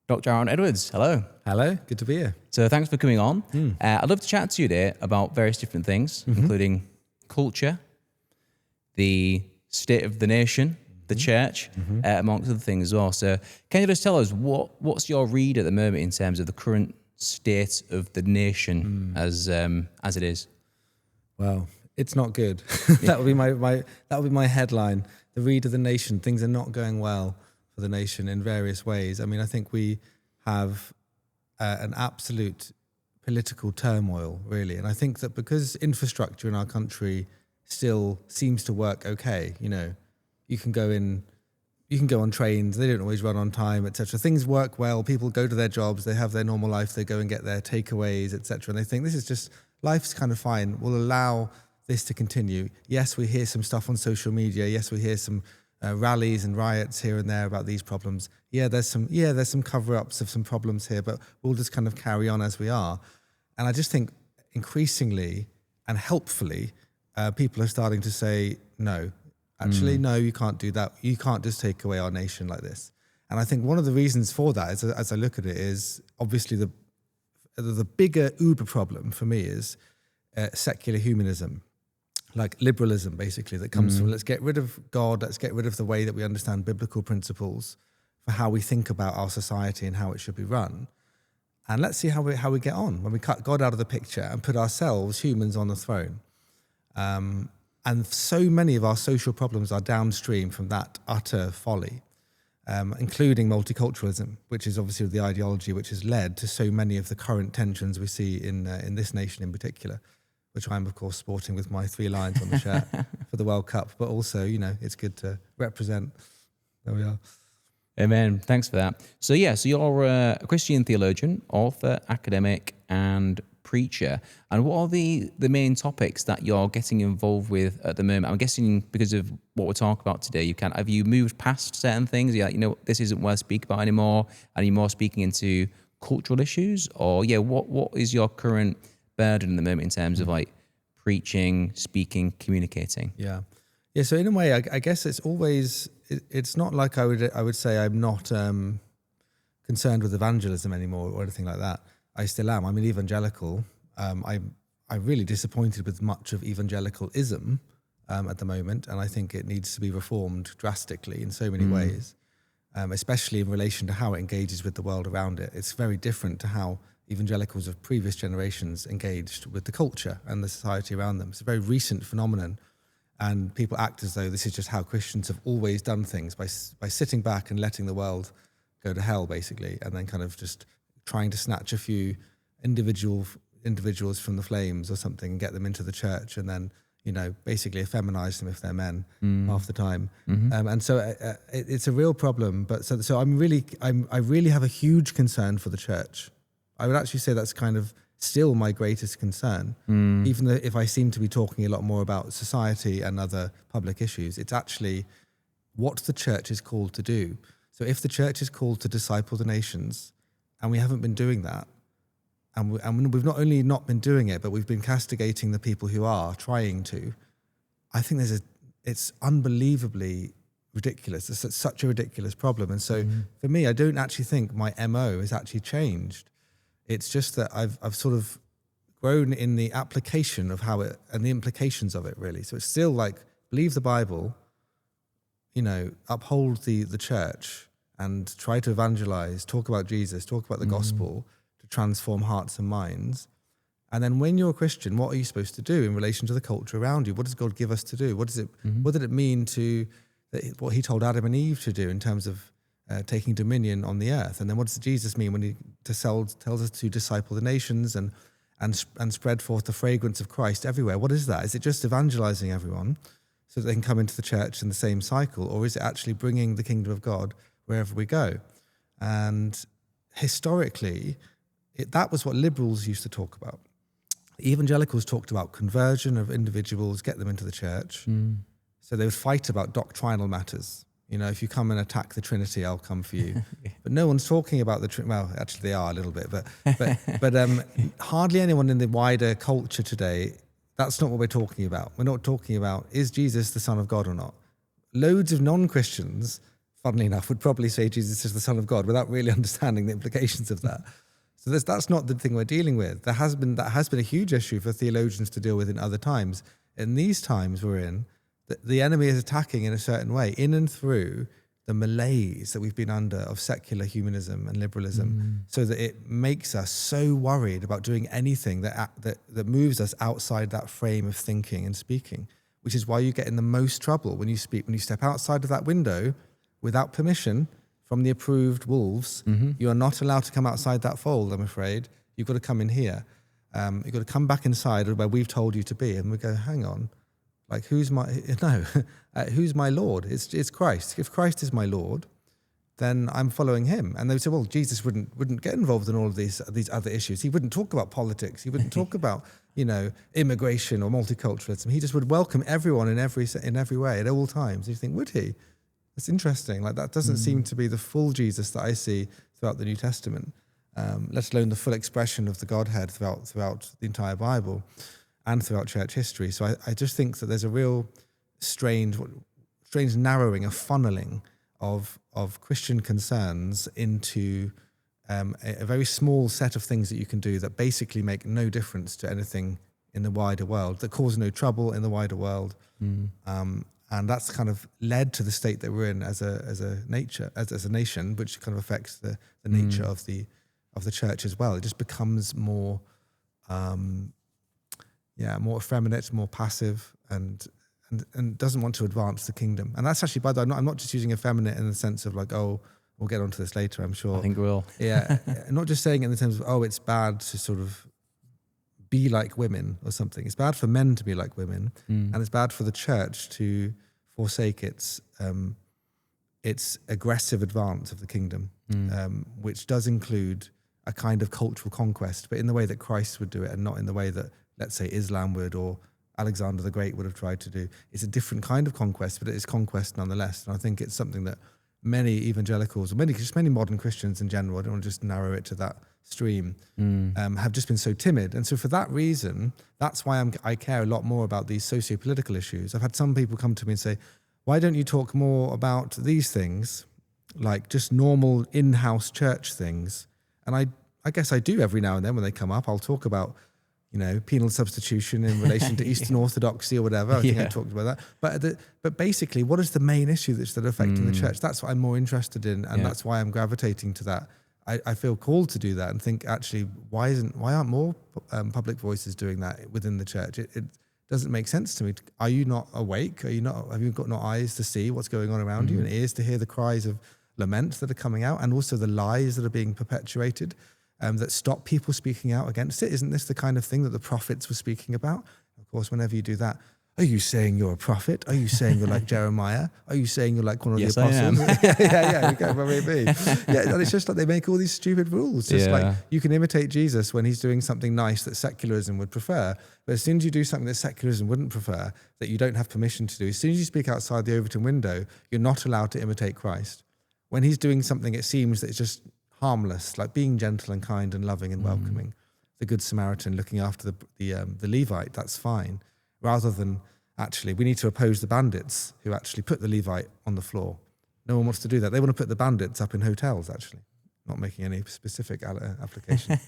Dr. Aaron Edwards, hello. Hello, good to be here. So thanks for coming on. I'd love to chat to you today about various different things, including culture, the state of the nation, the church, amongst other things as well. So can you just tell us what's your read at the moment in terms of the current state of the nation as it is? Well, it's not good. That would be my headline. The read of the nation. Things are not going well for the nation in various ways. I mean, I think we have an absolute political turmoil, really. And I think that because infrastructure in our country still seems to work okay, you can go on trains, they don't always run on time, etc. Things work well, people go to their jobs, they have their normal life, they go and get their takeaways, etc. And they think this is just, life's kind of fine, we'll allow this to continue. Yes, we hear some stuff on social media, yes, we hear some rallies and riots here and there about these problems. There's some cover-ups of some problems here, but we'll just kind of carry on as we are. And I just think increasingly and helpfully, people are starting to say, no, actually, no, you can't do that. You can't just take away our nation like this. And I think one of the reasons for that, as I look at it, is obviously the bigger uber problem for me is secular humanism. Like liberalism, basically, that comes from let's get rid of God, let's get rid of the way that we understand biblical principles for how we think about our society and how it should be run. And let's see how we get on when we cut God out of the picture and put ourselves, humans, on the throne. And so many of our social problems are downstream from that utter folly, including multiculturalism, which is obviously the ideology which has led to so many of the current tensions we see in this nation in particular, which I'm, of course, sporting with my 3 lions on the shirt for the World Cup. But also, it's good to represent. There we are. Amen. Thanks for that. So you're a Christian theologian, author, academic, and preacher. And what are the main topics that you're getting involved with at the moment? I'm guessing because of what we're talking about today, have you moved past certain things? This isn't worth speaking about anymore. Are you more speaking into cultural issues? Or what is your current burden at the moment in terms of like preaching, speaking, communicating? Yeah. So in a way, I guess it's not like I would say I'm not concerned with evangelism anymore or anything like that. I still am. I'm an evangelical. I'm really disappointed with much of evangelicalism at the moment, and I think it needs to be reformed drastically in so many ways, especially in relation to how it engages with the world around it. It's very different to how evangelicals of previous generations engaged with the culture and the society around them. It's a very recent phenomenon, and people act as though this is just how Christians have always done things, by sitting back and letting the world go to hell, basically, and then kind of just trying to snatch a few individuals from the flames or something and get them into the church, and then basically effeminize them if they're men half the time. And so it's a real problem. But so I really have a huge concern for the church. I would actually say that's kind of still my greatest concern, even though if I seem to be talking a lot more about society and other public issues, it's actually what the church is called to do. So if the church is called to disciple the nations, and we haven't been doing that, and we've not only not been doing it, but we've been castigating the people who are trying to, I think it's unbelievably ridiculous. It's such a ridiculous problem. And so for me, I don't actually think my MO has actually changed. It's just that I've sort of grown in the application of how it and the implications of it, really. So it's still like, believe the Bible, uphold the church and try to evangelize, talk about Jesus, talk about the gospel to transform hearts and minds. And then when you're a Christian, what are you supposed to do in relation to the culture around you? What does God give us to do? What did it mean to what he told Adam and Eve to do in terms of taking dominion on the earth? And then what does Jesus mean when he tells us to disciple the nations and spread forth the fragrance of Christ everywhere? What is that? Is it just evangelizing everyone so that they can come into the church in the same cycle? Or is it actually bringing the kingdom of God wherever we go? And historically, that was what liberals used to talk about. Evangelicals talked about conversion of individuals, get them into the church. So they would fight about doctrinal matters. If you come and attack the Trinity, I'll come for you. But no one's talking about the Trinity. Well, actually they are a little bit, but hardly anyone in the wider culture today, that's not what we're talking about. We're not talking about, is Jesus the Son of God or not? Loads of non-Christians funnily enough, would probably say Jesus is the Son of God without really understanding the implications of that. So that's not the thing we're dealing with. That has been a huge issue for theologians to deal with in other times. In these times we're in, the enemy is attacking in a certain way, in and through the malaise that we've been under of secular humanism and liberalism, so that it makes us so worried about doing anything that moves us outside that frame of thinking and speaking, which is why you get in the most trouble when you speak. When you step outside of that window without permission from the approved wolves, you are not allowed to come outside that fold, I'm afraid. You've got to come in here. You've got to come back inside where we've told you to be. And we go, hang on. Like, who's my Lord? It's Christ. If Christ is my Lord, then I'm following him. And they would say, well, Jesus wouldn't get involved in all of these other issues. He wouldn't talk about politics. He wouldn't talk about, immigration or multiculturalism. He just would welcome everyone in every way at all times. You think, would he? That's interesting. Like, that doesn't seem to be the full Jesus that I see throughout the New Testament, let alone the full expression of the Godhead throughout the entire Bible and throughout church history. So I just think that there's a real strange narrowing, a funneling of Christian concerns into a very small set of things that you can do that basically make no difference to anything in the wider world, that cause no trouble in the wider world. And that's kind of led to the state that we're in as a nation, which kind of affects the nature of the church as well. It just becomes more more effeminate, more passive, and doesn't want to advance the kingdom. And that's actually, by the way, I'm not just using effeminate in the sense of like, oh, we'll get onto this later, I'm sure. I think we will. Yeah, not just saying it in the terms of, oh, it's bad to sort of be like women or something. It's bad for men to be like women, and it's bad for the church to forsake its aggressive advance of the kingdom, which does include a kind of cultural conquest, but in the way that Christ would do it, and not in the way that, let's say, Islam would or Alexander the Great would have tried to do. It's a different kind of conquest, but it is conquest nonetheless. And I think it's something that many evangelicals, or many modern Christians in general, I don't want to just narrow it to that stream, have just been so timid. And so for that reason, that's why I care a lot more about these sociopolitical issues. I've had some people come to me and say, why don't you talk more about these things, like just normal in-house church things? And I guess I do every now and then when they come up. I'll talk about penal substitution in relation to Eastern Orthodoxy or whatever. I think I talked about that. But basically, what is the main issue that's affecting the church? That's what I'm more interested in, and that's why I'm gravitating to that. I feel called to do that and think, actually, why aren't more public voices doing that within the church? It doesn't make sense to me. Are you not awake? Have you got no eyes to see what's going on around you, and ears to hear the cries of lament that are coming out, and also the lies that are being perpetuated? That stop people speaking out against it? Isn't this the kind of thing that the prophets were speaking about? Of course, whenever you do that, are you saying you're a prophet? Are you saying you're like Jeremiah? Are you saying you're like one of the apostles? yeah, okay, well, maybe. Yeah, and it's just like they make all these stupid rules. Just like you can imitate Jesus when he's doing something nice that secularism would prefer, but as soon as you do something that secularism wouldn't prefer, that you don't have permission to do, as soon as you speak outside the Overton window, you're not allowed to imitate Christ. When he's doing something, it seems that it's just harmless, like being gentle and kind and loving and welcoming, the Good Samaritan looking after the Levite, that's fine. Rather than, actually, we need to oppose the bandits who actually put the Levite on the floor. No one wants to do that. They want to put the bandits up in hotels, actually, not making any specific application.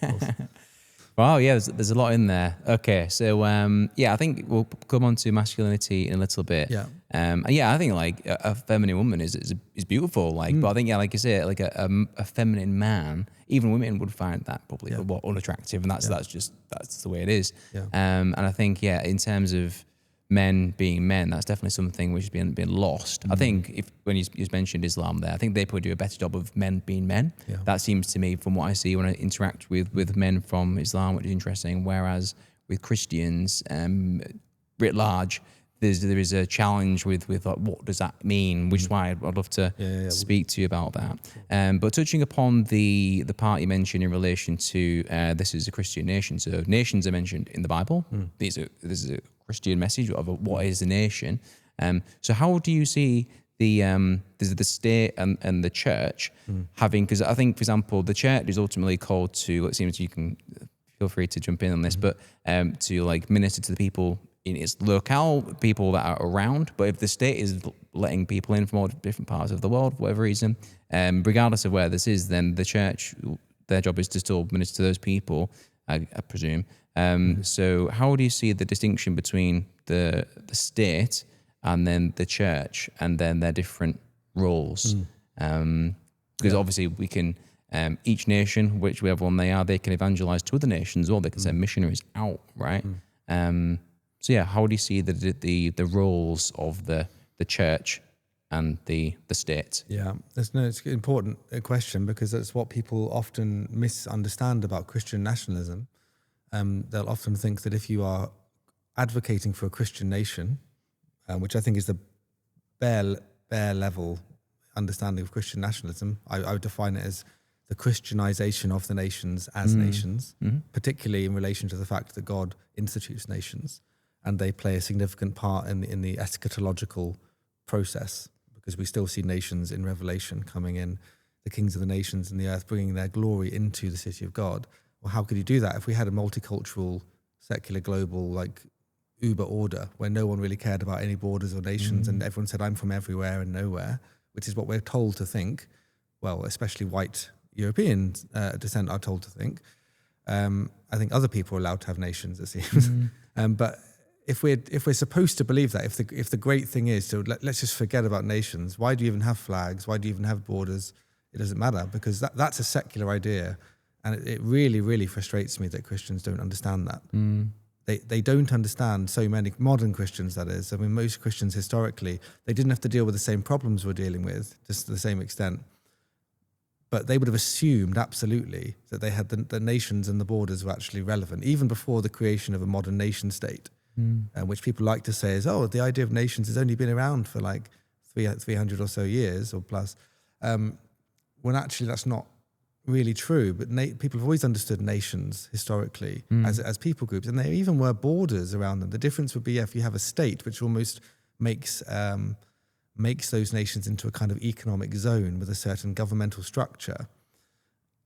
Wow, yeah, there's a lot in there. Okay, so I think we'll come on to masculinity in a little bit. Yeah. I think like a feminine woman is beautiful. Like, but I think like you say, like a feminine man, even women would find that probably unattractive, and that's the way it is. Yeah. And I think in terms of men being men, that's definitely something which has been lost. I think when you mentioned Islam there, I think they probably do a better job of men being men. Yeah. That seems to me, from what I see when I interact with men from Islam, which is interesting. Whereas with Christians, writ large, there is a challenge with like, what does that mean? Which is why I'd love to speak to you about that. But touching upon the part you mentioned in relation to this is a Christian nation. So nations are mentioned in the Bible. This is a Christian message of what is a nation. So how do you see the state and the church having? Because I think, for example, the church is ultimately called to. It seems you can feel free to jump in on this, but to like minister to the people it's locale people that are around, but if the state is letting people in from all different parts of the world, for whatever reason, regardless of where this is, then the church, their job is to still minister to those people, I presume. So how do you see the distinction between the state and then the church and then their different roles? Because obviously we can, each nation, whichever one they are, they can evangelize to other nations, or they can send missionaries out, right? So yeah, how do you see the roles of the church and the state? Yeah, it's an important question, because that's what people often misunderstand about Christian nationalism. They'll often think that if you are advocating for a Christian nation, which I think is the bare level understanding of Christian nationalism, I would define it as the Christianization of the nations as nations, particularly in relation to the fact that God institutes nations, and they play a significant part in the eschatological process, because we still see nations in Revelation coming in, the kings of the nations in the earth, bringing their glory into the city of God. Well, how could you do that if we had a multicultural, secular, global, like Uber order, where no one really cared about any borders or nations, and everyone said, I'm from everywhere and nowhere, which is what we're told to think. Well, especially white European descent are told to think. I think other people are allowed to have nations, it seems. But if we're supposed to believe that, if the great thing is to let's just forget about nations, why do you even have flags? Why do you even have borders? It doesn't matter, because that's a secular idea, and it really, really frustrates me that Christians don't understand that. They don't understand, so many modern Christians, that is. I mean, most Christians historically, they didn't have to deal with the same problems we're dealing with, just to the same extent. But they would have assumed absolutely that they had the nations and the borders were actually relevant, even before the creation of a modern nation state, which people like to say is, the idea of nations has only been around for like 300 or so years or plus, when actually that's not really true. But people have always understood nations historically as people groups, and there even were borders around them. The difference would be if you have a state which almost makes those nations into a kind of economic zone with a certain governmental structure.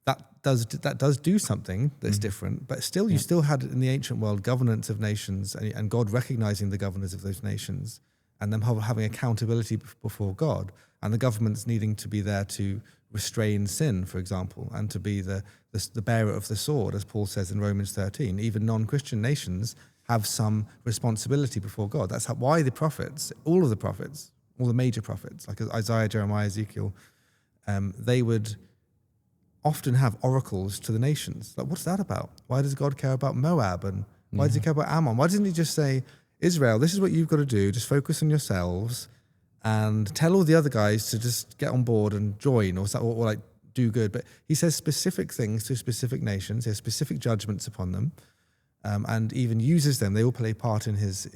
That does do something that's different, but still you still had in the ancient world governance of nations, and God recognizing the governors of those nations and them having accountability before God, and the governments needing to be there to restrain sin, for example, and to be the bearer of the sword, as Paul says in Romans 13. Even non-Christian nations have some responsibility before God. That's why the prophets, all the major prophets, like Isaiah, Jeremiah, Ezekiel, they would often have oracles to the nations. Like, what's that about? Why does God care about Moab? And why does he care about Ammon? Why doesn't he just say, Israel, this is what you've got to do. Just focus on yourselves and tell all the other guys to just get on board and join or like do good. But he says specific things to specific nations. He has specific judgments upon them, and even uses them. They all play part in his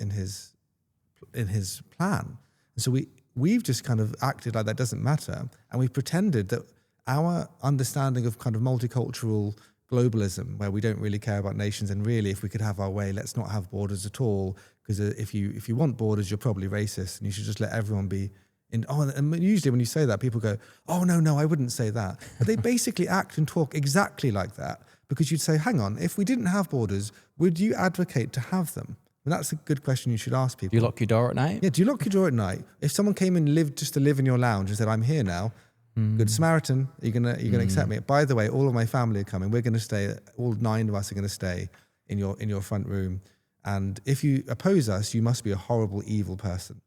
plan. And so we've just kind of acted like that doesn't matter, and we've pretended that our understanding of kind of multicultural globalism, where we don't really care about nations, and really, if we could have our way, let's not have borders at all, because if you want borders, you're probably racist, and you should just let everyone be in. And usually when you say that, people go, "Oh no, I wouldn't say that." But they basically act and talk exactly like that, because you'd say, "Hang on, if we didn't have borders, would you advocate to have them?" And that's a good question you should ask people. Do you lock your door at night? Yeah, do you lock your door at night? If someone came and lived just to live in your lounge and said, "I'm here now, Good Samaritan, are you gonna accept me? By the way, all of my family are coming. We're gonna stay. All 9 of us are gonna stay in your front room. And if you oppose us, you must be a horrible, evil person."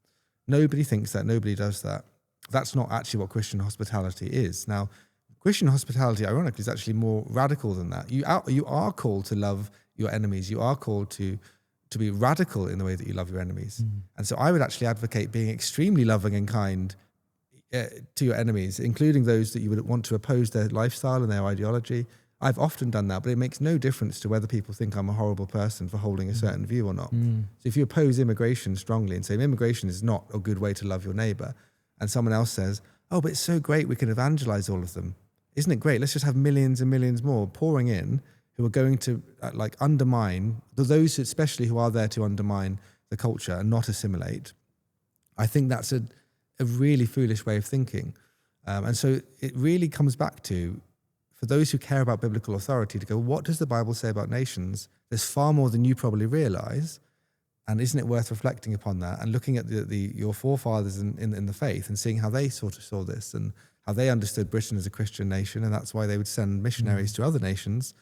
Nobody thinks that. Nobody does that. That's not actually what Christian hospitality is. Now, Christian hospitality, ironically, is actually more radical than that. You are called to love your enemies. You are called to be radical in the way that you love your enemies. And so I would actually advocate being extremely loving and kind to your enemies, including those that you would want to oppose their lifestyle and their ideology. I've often done that, but it makes no difference to whether people think I'm a horrible person for holding a certain view or not. So if you oppose immigration strongly and say immigration is not a good way to love your neighbor, and someone else says, "Oh, but it's so great, we can evangelize all of them. Isn't it great? Let's just have millions and millions more pouring in who are going to undermine, those especially who are there to undermine the culture and not assimilate." I think that's a really foolish way of thinking. And so it really comes back to, for those who care about biblical authority, to go, what does the Bible say about nations? There's far more than you probably realize. And isn't it worth reflecting upon that and looking at your forefathers in the faith and seeing how they sort of saw this and how they understood Britain as a Christian nation, and that's why they would send missionaries to other nations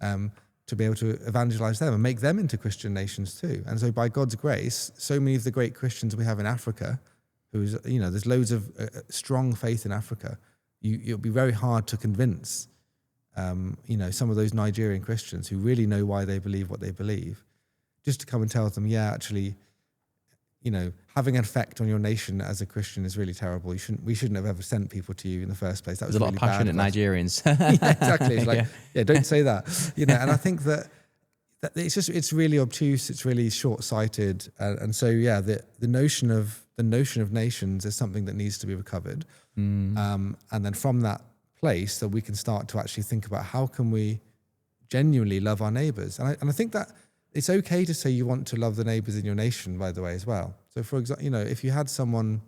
to be able to evangelize them and make them into Christian nations too. And so by God's grace, so many of the great Christians we have in Africa, there's loads of strong faith in Africa. It'll be very hard to convince, some of those Nigerian Christians who really know why they believe what they believe, just to come and tell them, actually, having an effect on your nation as a Christian is really terrible. We shouldn't have ever sent people to you in the first place. That was There's a really lot of passionate bad Nigerians. Yeah, exactly. It's like, don't say that. And I think that it's really obtuse. It's really short-sighted. And so, the notion of nations is something that needs to be recovered. And then from that place that we can start to actually think about how can we genuinely love our neighbors. And I think that it's okay to say you want to love the neighbors in your nation, by the way, as well. So for example, if you had someone,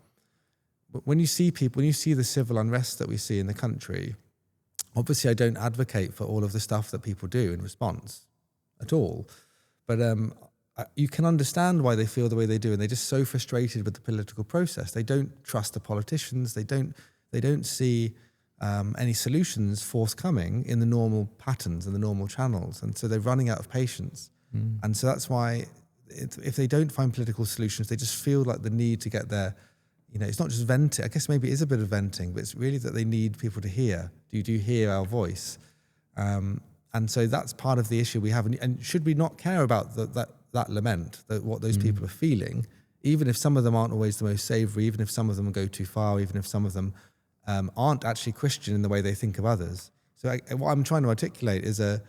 when you see the civil unrest that we see in the country, obviously I don't advocate for all of the stuff that people do in response at all. But you can understand why they feel the way they do, and they're just so frustrated with the political process. They don't trust the politicians. They don't see any solutions forthcoming in the normal patterns and the normal channels, and so they're running out of patience. And so that's why if they don't find political solutions, they just feel like the need to get there. It's not just venting. I guess maybe it is a bit of venting, but it's really that they need people to hear. Do you hear our voice? And so that's part of the issue we have. And should we not care about that lament, what those people are feeling, even if some of them aren't always the most savoury, even if some of them go too far, even if some of them aren't actually Christian in the way they think of others. So what I'm trying to articulate is a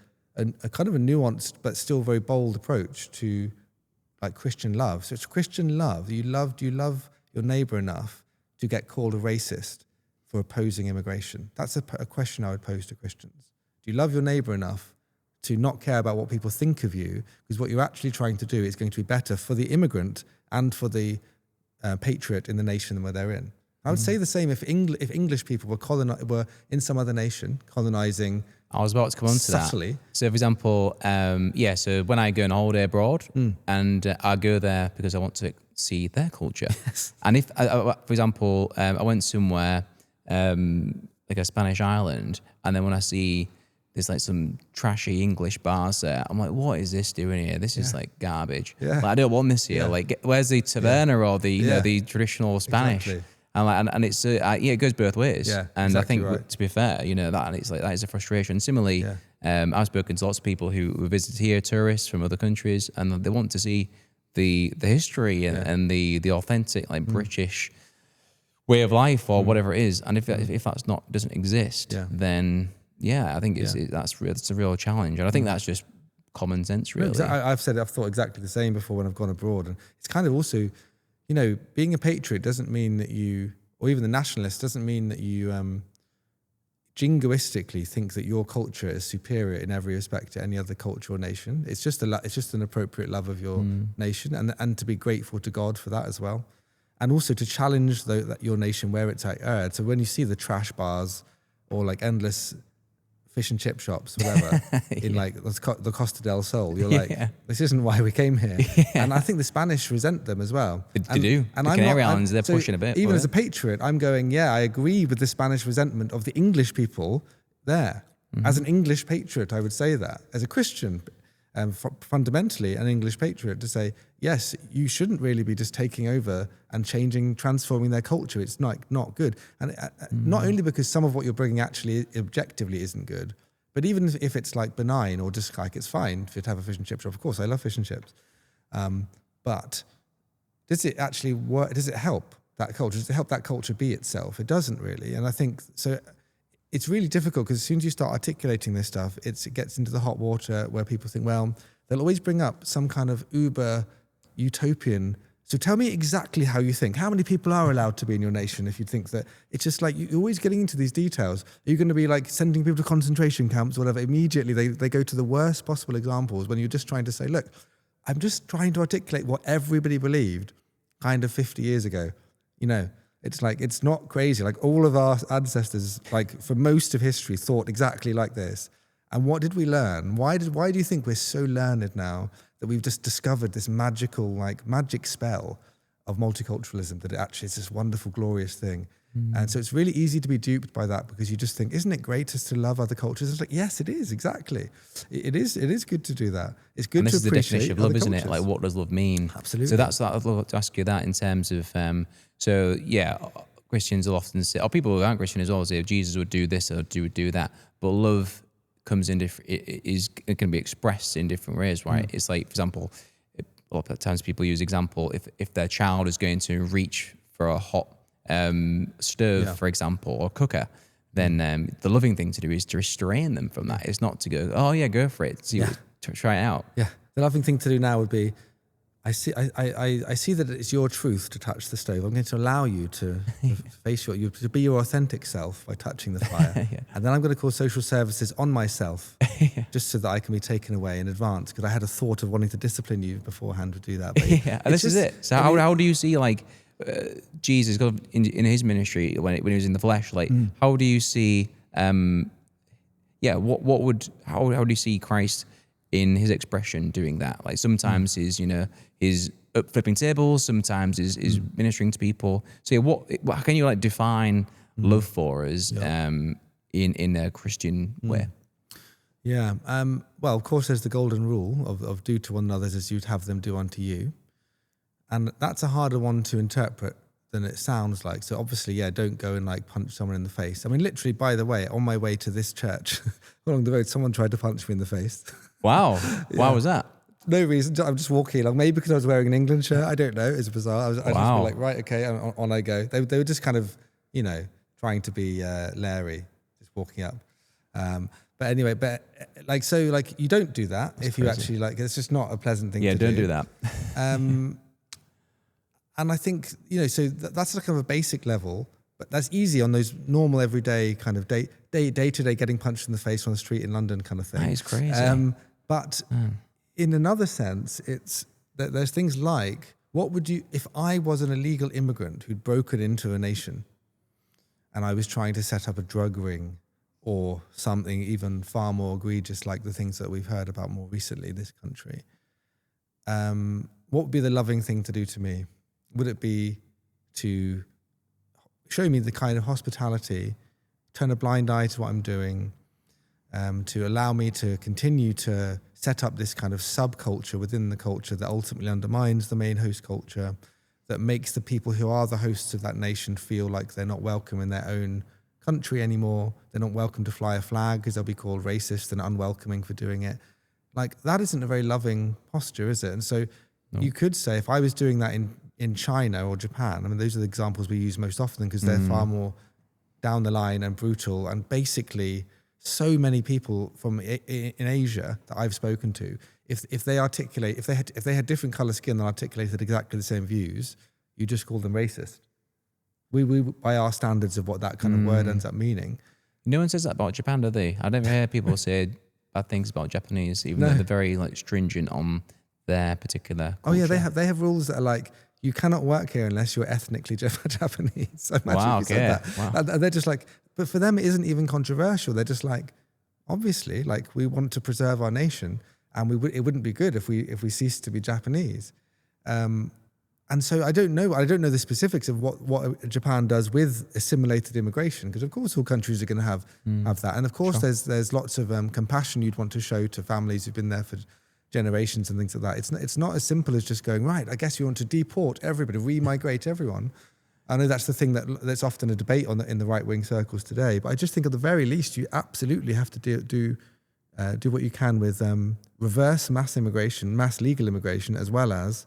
kind of a nuanced but still very bold approach to like Christian love. So it's Christian love. Do you love your neighbour enough to get called a racist for opposing immigration? That's a question I would pose to Christians. Do you love your neighbour enough to not care about what people think of you? Because what you're actually trying to do is going to be better for the immigrant and for the patriot in the nation where they're in. I would say the same if English people were in some other nation colonizing. I was about to come on to that. So, for example, so when I go on holiday abroad and I go there because I want to see their culture. Yes. And if, for example, I went somewhere like a Spanish island, and then when I see there's like some trashy English bars there, I'm like, what is this doing here? This is like garbage. Yeah. Like, I don't want this here. Yeah. Like, where's the taverna or the the traditional Spanish? Exactly. And it's it goes both ways. Yeah, and exactly I think right. to be fair, that it's like that is a frustration. Similarly, I've spoken to lots of people who visit here, tourists from other countries, and they want to see the history and the authentic like British way of life or whatever it is. And if that's doesn't exist, then I think that's a real challenge. And I think that's just common sense, really. I've thought exactly the same before when I've gone abroad, and it's kind of also. Being a patriot doesn't mean that or even the nationalist doesn't mean that you jingoistically think that your culture is superior in every respect to any other culture or nation. It's just an appropriate love of your nation, and to be grateful to God for that as well, and also to challenge your nation where it's at erred. So when you see the trash bars or like endless fish and chip shops, whatever, in like the Costa del Sol, you're like, this isn't why we came here. And I think the Spanish resent them as well. They do. And the Canary Islands, they're pushing a bit. Even as a patriot, I'm going, I agree with the Spanish resentment of the English people there. As an English patriot, I would say that. As a Christian, fundamentally an English patriot, to say, yes, you shouldn't really be just taking over and transforming their culture. It's not good. And not only because some of what you're bringing actually objectively isn't good, but even if it's like benign or just like it's fine for you to have a fish and chip shop. Of course, I love fish and chips. But does it actually work? Does it help that culture? Does it help that culture be itself? It doesn't really. And I think so. It's really difficult because as soon as you start articulating this stuff, it gets into the hot water where people think, well, they'll always bring up some kind of uber utopian. So tell me exactly how you think. How many people are allowed to be in your nation if you think that? It's just like you're always getting into these details. Are you going to be like sending people to concentration camps or whatever? Immediately they go to the worst possible examples when you're just trying to say, look, I'm just trying to articulate what everybody believed kind of 50 years ago. It's like, it's not crazy. Like all of our ancestors, like for most of history, thought exactly like this. And what did we learn? Why do you think we're so learned now that we've just discovered this magic spell of multiculturalism, that it actually is this wonderful, glorious thing. And so it's really easy to be duped by that, because you just think, isn't it great just to love other cultures? It's like, yes, it is, exactly. It is good to do that. It's good to appreciate. And this is the definition of love, other isn't cultures. it? Like, what does love mean? Absolutely. So I'd love to ask you that in terms of, Christians will often say, or people who aren't Christian as well, say Jesus would do this or do that. But love comes in it can be expressed in different ways, right? It's like, for example, a lot of times people use example, if their child is going to reach for a hot stove, for example, or cooker, then the loving thing to do is to restrain them from that. It's not to go, oh yeah, go for it, try it out. Yeah, the loving thing to do now would be, I see that it's your truth to touch the stove. I'm going to allow you to face to be your authentic self by touching the fire. And then I'm going to call social services on myself just so that I can be taken away in advance, because I had a thought of wanting to discipline you beforehand to do that. But and this is it. So how do you see Jesus in his ministry when he was in the flesh? Like, how do you see? How do you see Christ in his expression doing that? Like, sometimes he's up flipping tables, sometimes is ministering to people. So how can you define love for us in a Christian way? Yeah. Well, of course, there's the golden rule of do to one another as you'd have them do unto you. And that's a harder one to interpret than it sounds like. So obviously, don't go and punch someone in the face. I mean, literally, by the way, on my way to this church, along the road, someone tried to punch me in the face. Wow. Why was that? No reason. I'm just walking along. Maybe because I was wearing an England shirt. I don't know. It's bizarre. I was just like, right, okay, on I go. They were just kind of, trying to be Larry, just walking up. But anyway, you don't do that. That's if you crazy. Actually it's just not a pleasant thing to do. Yeah, don't do that. And I think, so that's kind of a basic level, but that's easy on those normal everyday kind of day-to-day getting punched in the face on the street in London kind of thing. That is crazy. But in another sense, it's that there's things like, what would you, if I was an illegal immigrant who'd broken into a nation and I was trying to set up a drug ring or something even far more egregious like the things that we've heard about more recently in this country, what would be the loving thing to do to me? Would it be to show me the kind of hospitality, turn a blind eye to what I'm doing, to allow me to continue to set up this kind of subculture within the culture that ultimately undermines the main host culture, that makes the people who are the hosts of that nation feel like they're not welcome in their own country anymore. They're not welcome to fly a flag because they'll be called racist and unwelcoming for doing it. That isn't a very loving posture, is it? And so you could say, if I was doing that in China or Japan, I mean, those are the examples we use most often because they're far more down the line and brutal. And basically, so many people from in Asia that I've spoken to, if they had different color skin that articulated exactly the same views, you just call them racist. We by our standards of what that kind of word ends up meaning. No one says that about Japan, do they? I never hear people say bad things about Japanese, even though they're very stringent on their particular culture. Oh yeah, they have rules that are you cannot work here unless you're ethnically Japanese. Imagine if you said that. Wow. And they're just but for them it isn't even controversial. They're just obviously, we want to preserve our nation, and it wouldn't be good if we ceased to be Japanese. And so I don't know the specifics of what Japan does with assimilated immigration, because of course all countries are going to have that, and of course there's lots of compassion you'd want to show to families who've been there for generations and things like that. It's not as simple as just going, right, I guess you want to deport everybody, remigrate everyone. I know that's the thing that's often a debate in the right wing circles today, but I just think at the very least you absolutely have to do what you can with reverse mass immigration, mass legal immigration, as well as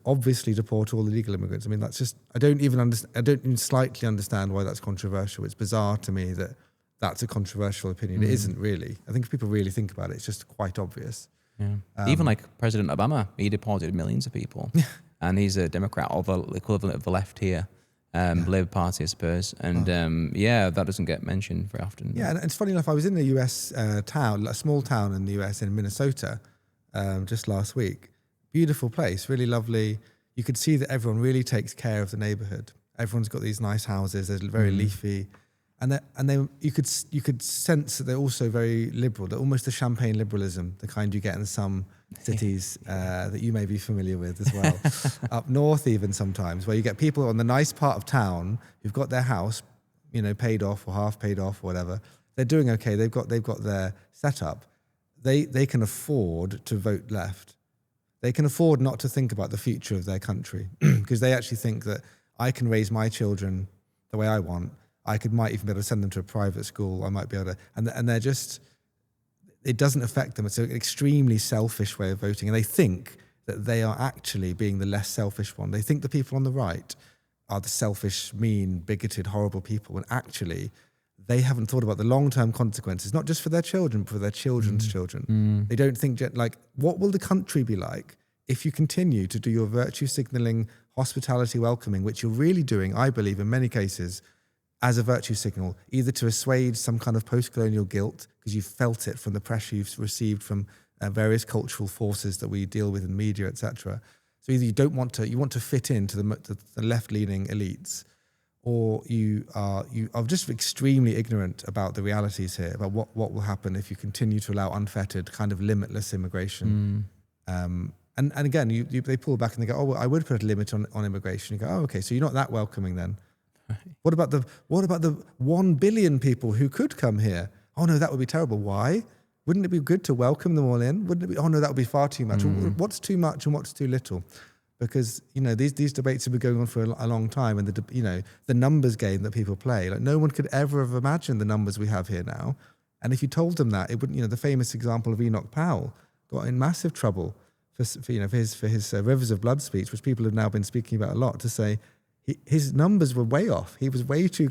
obviously deport all illegal immigrants. I mean, that's just, I don't even slightly understand why that's controversial. It's bizarre to me that that's a controversial opinion. It isn't really. I think if people really think about it, it's just quite obvious. Yeah. Even President Obama, he deported millions of people. Yeah. And he's a Democrat, or the equivalent of the left here, Labour Party, I suppose. And that doesn't get mentioned very often. Yeah, and it's funny enough, I was in a US town, a small town in the US in Minnesota just last week. Beautiful place, really lovely. You could see that everyone really takes care of the neighborhood. Everyone's got these nice houses, they're very leafy. and you could sense that they're also very liberal. They're almost the champagne liberalism, the kind you get in some cities that you may be familiar with as well, up north even sometimes, where you get people on the nice part of town who've got their house, paid off or half paid off or whatever. They're doing okay. They've got their setup. They can afford to vote left. They can afford not to think about the future of their country because they actually think that I can raise my children the way I want. Might even be able to send them to a private school. I might be able to, and they're just, it doesn't affect them. It's an extremely selfish way of voting. And they think that they are actually being the less selfish one. They think the people on the right are the selfish, mean, bigoted, horrible people. When actually, they haven't thought about the long-term consequences, not just for their children, but for their children's children. They don't think, what will the country be like if you continue to do your virtue signaling, hospitality welcoming, which you're really doing, I believe, in many cases, as a virtue signal, either to assuage some kind of post-colonial guilt, because you've felt it from the pressure you've received from various cultural forces that we deal with in media, etc. So either you want to fit into the left-leaning elites, or you are just extremely ignorant about the realities here, about what will happen if you continue to allow unfettered, kind of limitless immigration. And again, they pull back and they go, oh, well, I would put a limit on immigration. You go, oh, okay, so you're not that welcoming then. What about the 1 billion people who could come here? Oh no, that would be terrible. Why? Wouldn't it be good to welcome them all in? Wouldn't it be? Oh no, that would be far too much. What's too much and what's too little? Because these debates have been going on for a long time, and the numbers game that people play, like no one could ever have imagined the numbers we have here now. And if you told them that, it wouldn't. The famous example of Enoch Powell got in massive trouble for his Rivers of Blood speech, which people have now been speaking about a lot, to say his numbers were way off. He was way too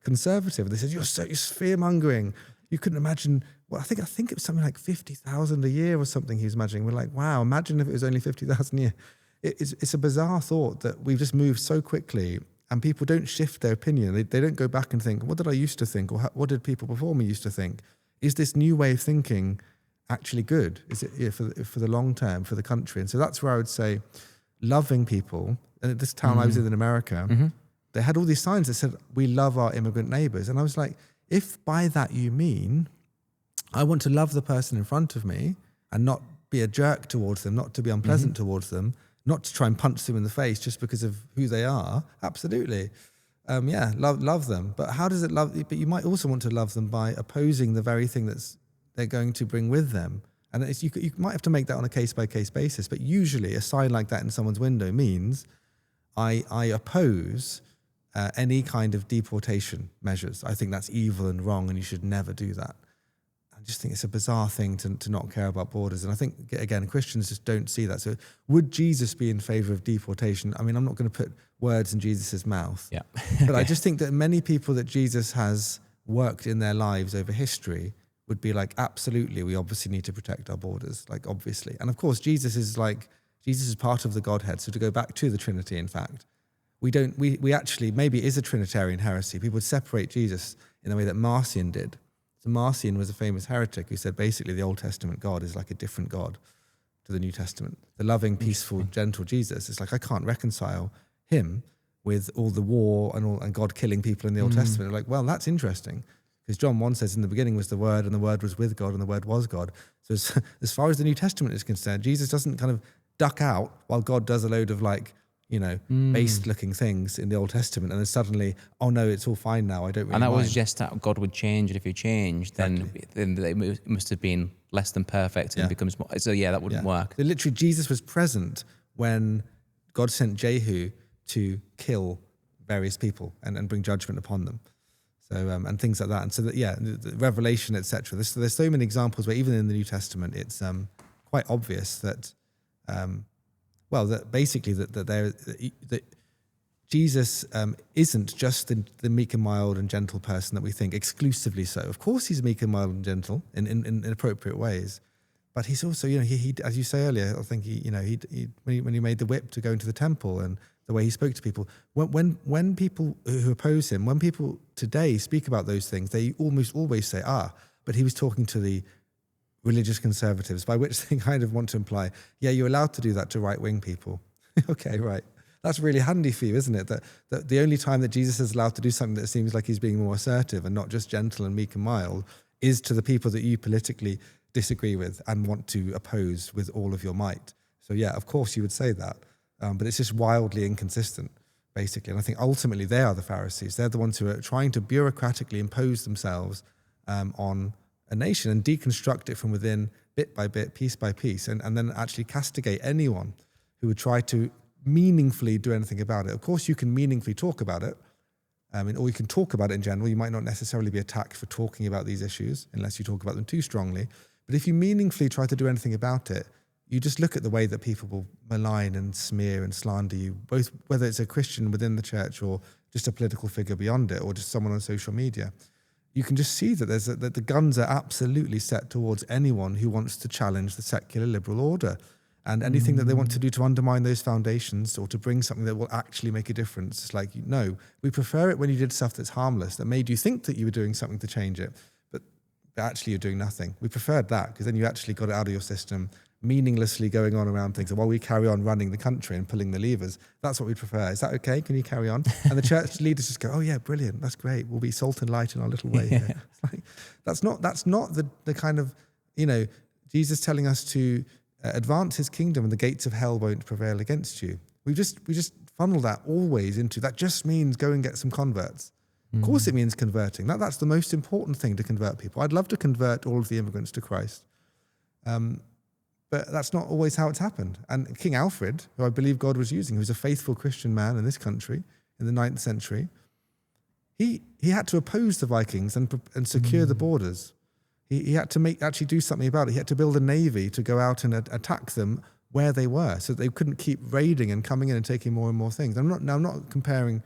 conservative. They said you're fear mongering. You couldn't imagine. Well, I think it was something like 50,000 a year or something. He was imagining. We're like, wow, imagine if it was only 50,000 a year. It's a bizarre thought that we've just moved so quickly, and people don't shift their opinion. They don't go back and think, what did I used to think, or what did people before me used to think? Is this new way of thinking actually good? Is it for the long term for the country? And so that's where I would say, loving people. And this town I was in America, they had all these signs that said, we love our immigrant neighbors. And I was like, if by that you mean I want to love the person in front of me and not be a jerk towards them, not to be unpleasant towards them, not to try and punch them in the face just because of who they are, absolutely. Love them. But how does it love? But you might also want to love them by opposing the very thing they're going to bring with them. And you might have to make that on a case-by-case basis. But usually a sign like that in someone's window means I oppose any kind of deportation measures. I think that's evil and wrong, and you should never do that. I just think it's a bizarre thing to not care about borders. And I think, again, Christians just don't see that. So would Jesus be in favor of deportation? I mean, I'm not going to put words in Jesus's mouth. Yeah. But I just think that many people that Jesus has worked in their lives over history would be like, absolutely, we obviously need to protect our borders, like obviously. And of course, Jesus is part of the Godhead. So to go back to the Trinity, in fact, we actually, maybe it is a Trinitarian heresy. People would separate Jesus in the way that Marcion did. So Marcion was a famous heretic who said basically the Old Testament God is like a different God to the New Testament. The loving, peaceful, gentle Jesus, it's like I can't reconcile him with all the war and God killing people in the Old Testament. Like, well, that's interesting. Because John 1 says, in the beginning was the Word, and the Word was with God, and the Word was God. So as far as the New Testament is concerned, Jesus doesn't kind of duck out while God does a load of based-looking things in the Old Testament, and then suddenly, oh no, it's all fine now, I don't really And that mind. was just that God would change, and if he changed, then it must have been less than perfect and becomes more. So that wouldn't work. So literally, Jesus was present when God sent Jehu to kill various people and bring judgment upon them. So and things like that, and so the Revelation, etc. There's so many examples where even in the New Testament, it's quite obvious that, that Jesus isn't just the meek and mild and gentle person that we think exclusively so. Of course, he's meek and mild and gentle in appropriate ways, but he's also, he as you say earlier, I think when he made the whip to go into the temple and the way he spoke to people. When people who oppose him, when people today speak about those things, they almost always say, but he was talking to the religious conservatives, by which they kind of want to imply, you're allowed to do that to right-wing people. Okay, right. that's really handy for you, isn't it? That the only time that Jesus is allowed to do something that seems like he's being more assertive and not just gentle and meek and mild is to the people that you politically disagree with and want to oppose with all of your might. So yeah, of course you would say that, but it's just wildly inconsistent, basically. And I think ultimately they are the Pharisees. They're the ones who are trying to bureaucratically impose themselves on a nation and deconstruct it from within, bit by bit, piece by piece, and then actually castigate anyone who would try to meaningfully do anything about it. Of course, you can meaningfully talk about it, or you can talk about it in general. You might not necessarily be attacked for talking about these issues unless you talk about them too strongly. But if you meaningfully try to do anything about it, you just look at the way that people will malign and smear and slander you, both whether it's a Christian within the church or just a political figure beyond it or just someone on social media. You can just see that that the guns are absolutely set towards anyone who wants to challenge the secular liberal order. And anything that they want to do to undermine those foundations or to bring something that will actually make a difference. It's like, no, we prefer it when you did stuff that's harmless, that made you think that you were doing something to change it, but actually you're doing nothing. We preferred that because then you actually got it out of your system, meaninglessly going on around things. And while we carry on running the country and pulling the levers, that's what we prefer. Is that okay? Can you carry on? And the church leaders just go, oh yeah, brilliant. That's great. We'll be salt and light in our little way here. It's like, that's not the kind of, Jesus telling us to advance his kingdom and the gates of hell won't prevail against you. We just funnel that always into, that just means go and get some converts. Of course it means converting. That's the most important thing, to convert people. I'd love to convert all of the immigrants to Christ. But that's not always how it's happened. And King Alfred, who I believe God was using, who was a faithful Christian man in this country in the 9th century, he had to oppose the Vikings and secure the borders. He had to actually do something about it. He had to build a navy to go out and attack them where they were, so they couldn't keep raiding and coming in and taking more and more things. I'm not comparing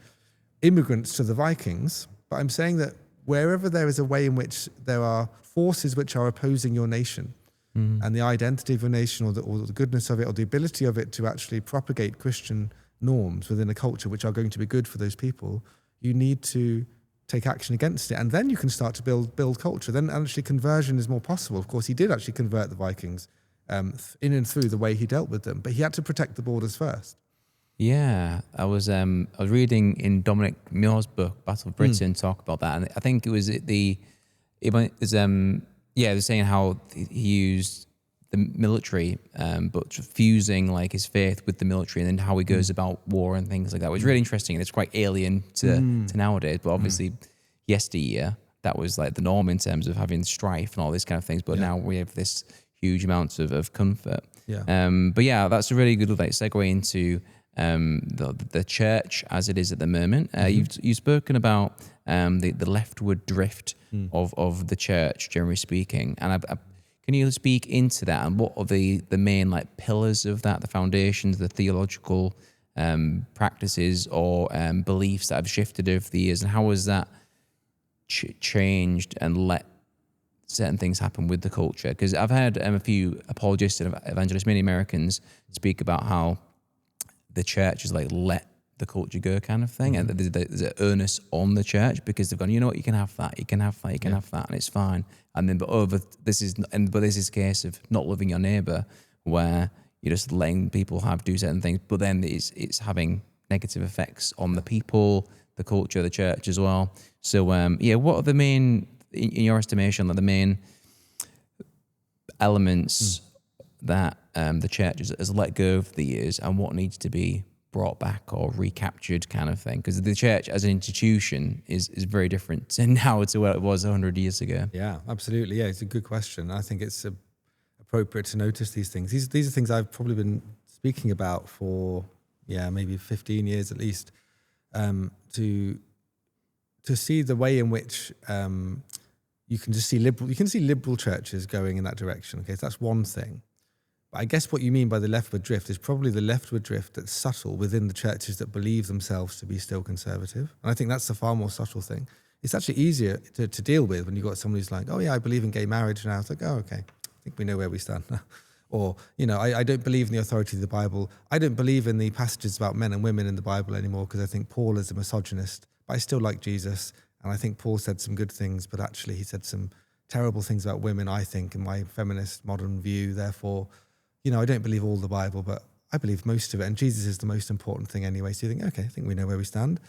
immigrants to the Vikings, but I'm saying that wherever there is a way in which there are forces which are opposing your nation and the identity of your nation or the goodness of it or the ability of it to actually propagate Christian norms within a culture which are going to be good for those people, you need to take action against it, and then you can start to build culture. Then actually conversion is more possible. Of course, he did actually convert the Vikings in and through the way he dealt with them, but he had to protect the borders first. Yeah, I was reading in Dominic Muir's book Battle of Britain talk about that, and I think it was they're saying how he used the military, but fusing like his faith with the military, and then how he goes about war and things like that. It was really interesting, and it's quite alien to nowadays. But obviously, yesteryear that was like the norm in terms of having strife and all these kind of things. But now we have this huge amount of comfort. Yeah. But yeah, that's a really good segue into the church as it is at the moment. You've spoken about the leftward drift of the church, generally speaking, and can you speak into that, and what are the main pillars of that, the foundations, the theological practices or beliefs that have shifted over the years, and how has that changed and let certain things happen with the culture? Because I've heard a few apologists and evangelists, many Americans, speak about how the church is let the culture go kind of thing, and there's an onus on the church because they've gone, you know what, you can have that, you can have that, you can have that, and it's fine. And then, this is a case of not loving your neighbor, where you're just letting people do certain things, but then it's having negative effects on the people, the culture, the church as well. So what are the main, in your estimation, the main elements that the church has let go of the years, and what needs to be brought back or recaptured kind of thing? Because the church as an institution is very different now to where it was 100 years ago. Yeah, absolutely. Yeah, it's a good question. I think it's appropriate to notice these things. These are things I've probably been speaking about for maybe 15 years at least, to see the way in which you can see liberal churches going in that direction. Okay, so that's one thing. But I guess what you mean by the leftward drift is probably the leftward drift that's subtle within the churches that believe themselves to be still conservative. And I think that's the far more subtle thing. It's actually easier to deal with when you've got somebody who's like, oh yeah, I believe in gay marriage now. It's like, oh, okay, I think we know where we stand now. Or, I don't believe in the authority of the Bible. I don't believe in the passages about men and women in the Bible anymore because I think Paul is a misogynist, but I still like Jesus. And I think Paul said some good things, but actually he said some terrible things about women, I think, in my feminist modern view. Therefore, I don't believe all the Bible, but I believe most of it, and Jesus is the most important thing anyway. So you think, okay, I think we know where we stand.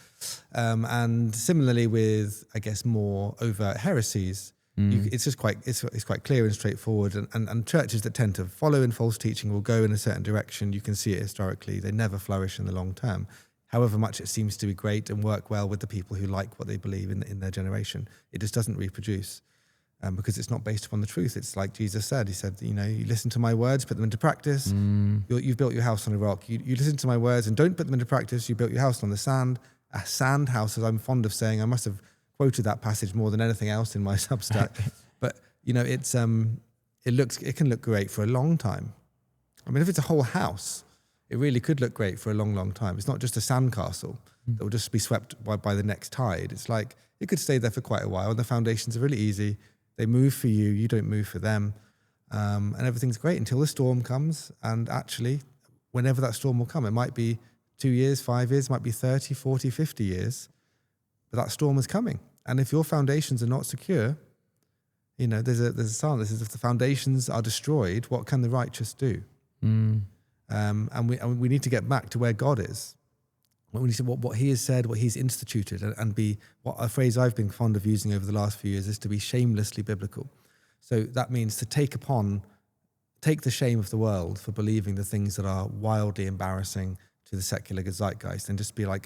And similarly with, I guess, more overt heresies, it's just it's quite clear and straightforward. And churches that tend to follow in false teaching will go in a certain direction. You can see it historically. They never flourish in the long term. However much it seems to be great and work well with the people who like what they believe in their generation, it just doesn't reproduce. Because it's not based upon the truth. It's like Jesus said. He said, you listen to my words, put them into practice. You've built your house on a rock. You listen to my words and don't put them into practice. You built your house on the sand. A sand house, as I'm fond of saying. I must have quoted that passage more than anything else in my Substack. But it can look great for a long time. I mean, if it's a whole house, it really could look great for a long, long time. It's not just a sandcastle that will just be swept by the next tide. It's like it could stay there for quite a while. And the foundations are really easy. They move for you, you don't move for them. And everything's great until the storm comes. And actually, whenever that storm will come, it might be 2 years, 5 years, it might be 30, 40, 50 years. But that storm is coming. And if your foundations are not secure, there's a psalm that says, if the foundations are destroyed, what can the righteous do? And we need to get back to where God is. When we say what he has said, what he's instituted, and be what a phrase I've been fond of using over the last few years is to be shamelessly biblical. So that means to take the shame of the world for believing the things that are wildly embarrassing to the secular zeitgeist, and just be like,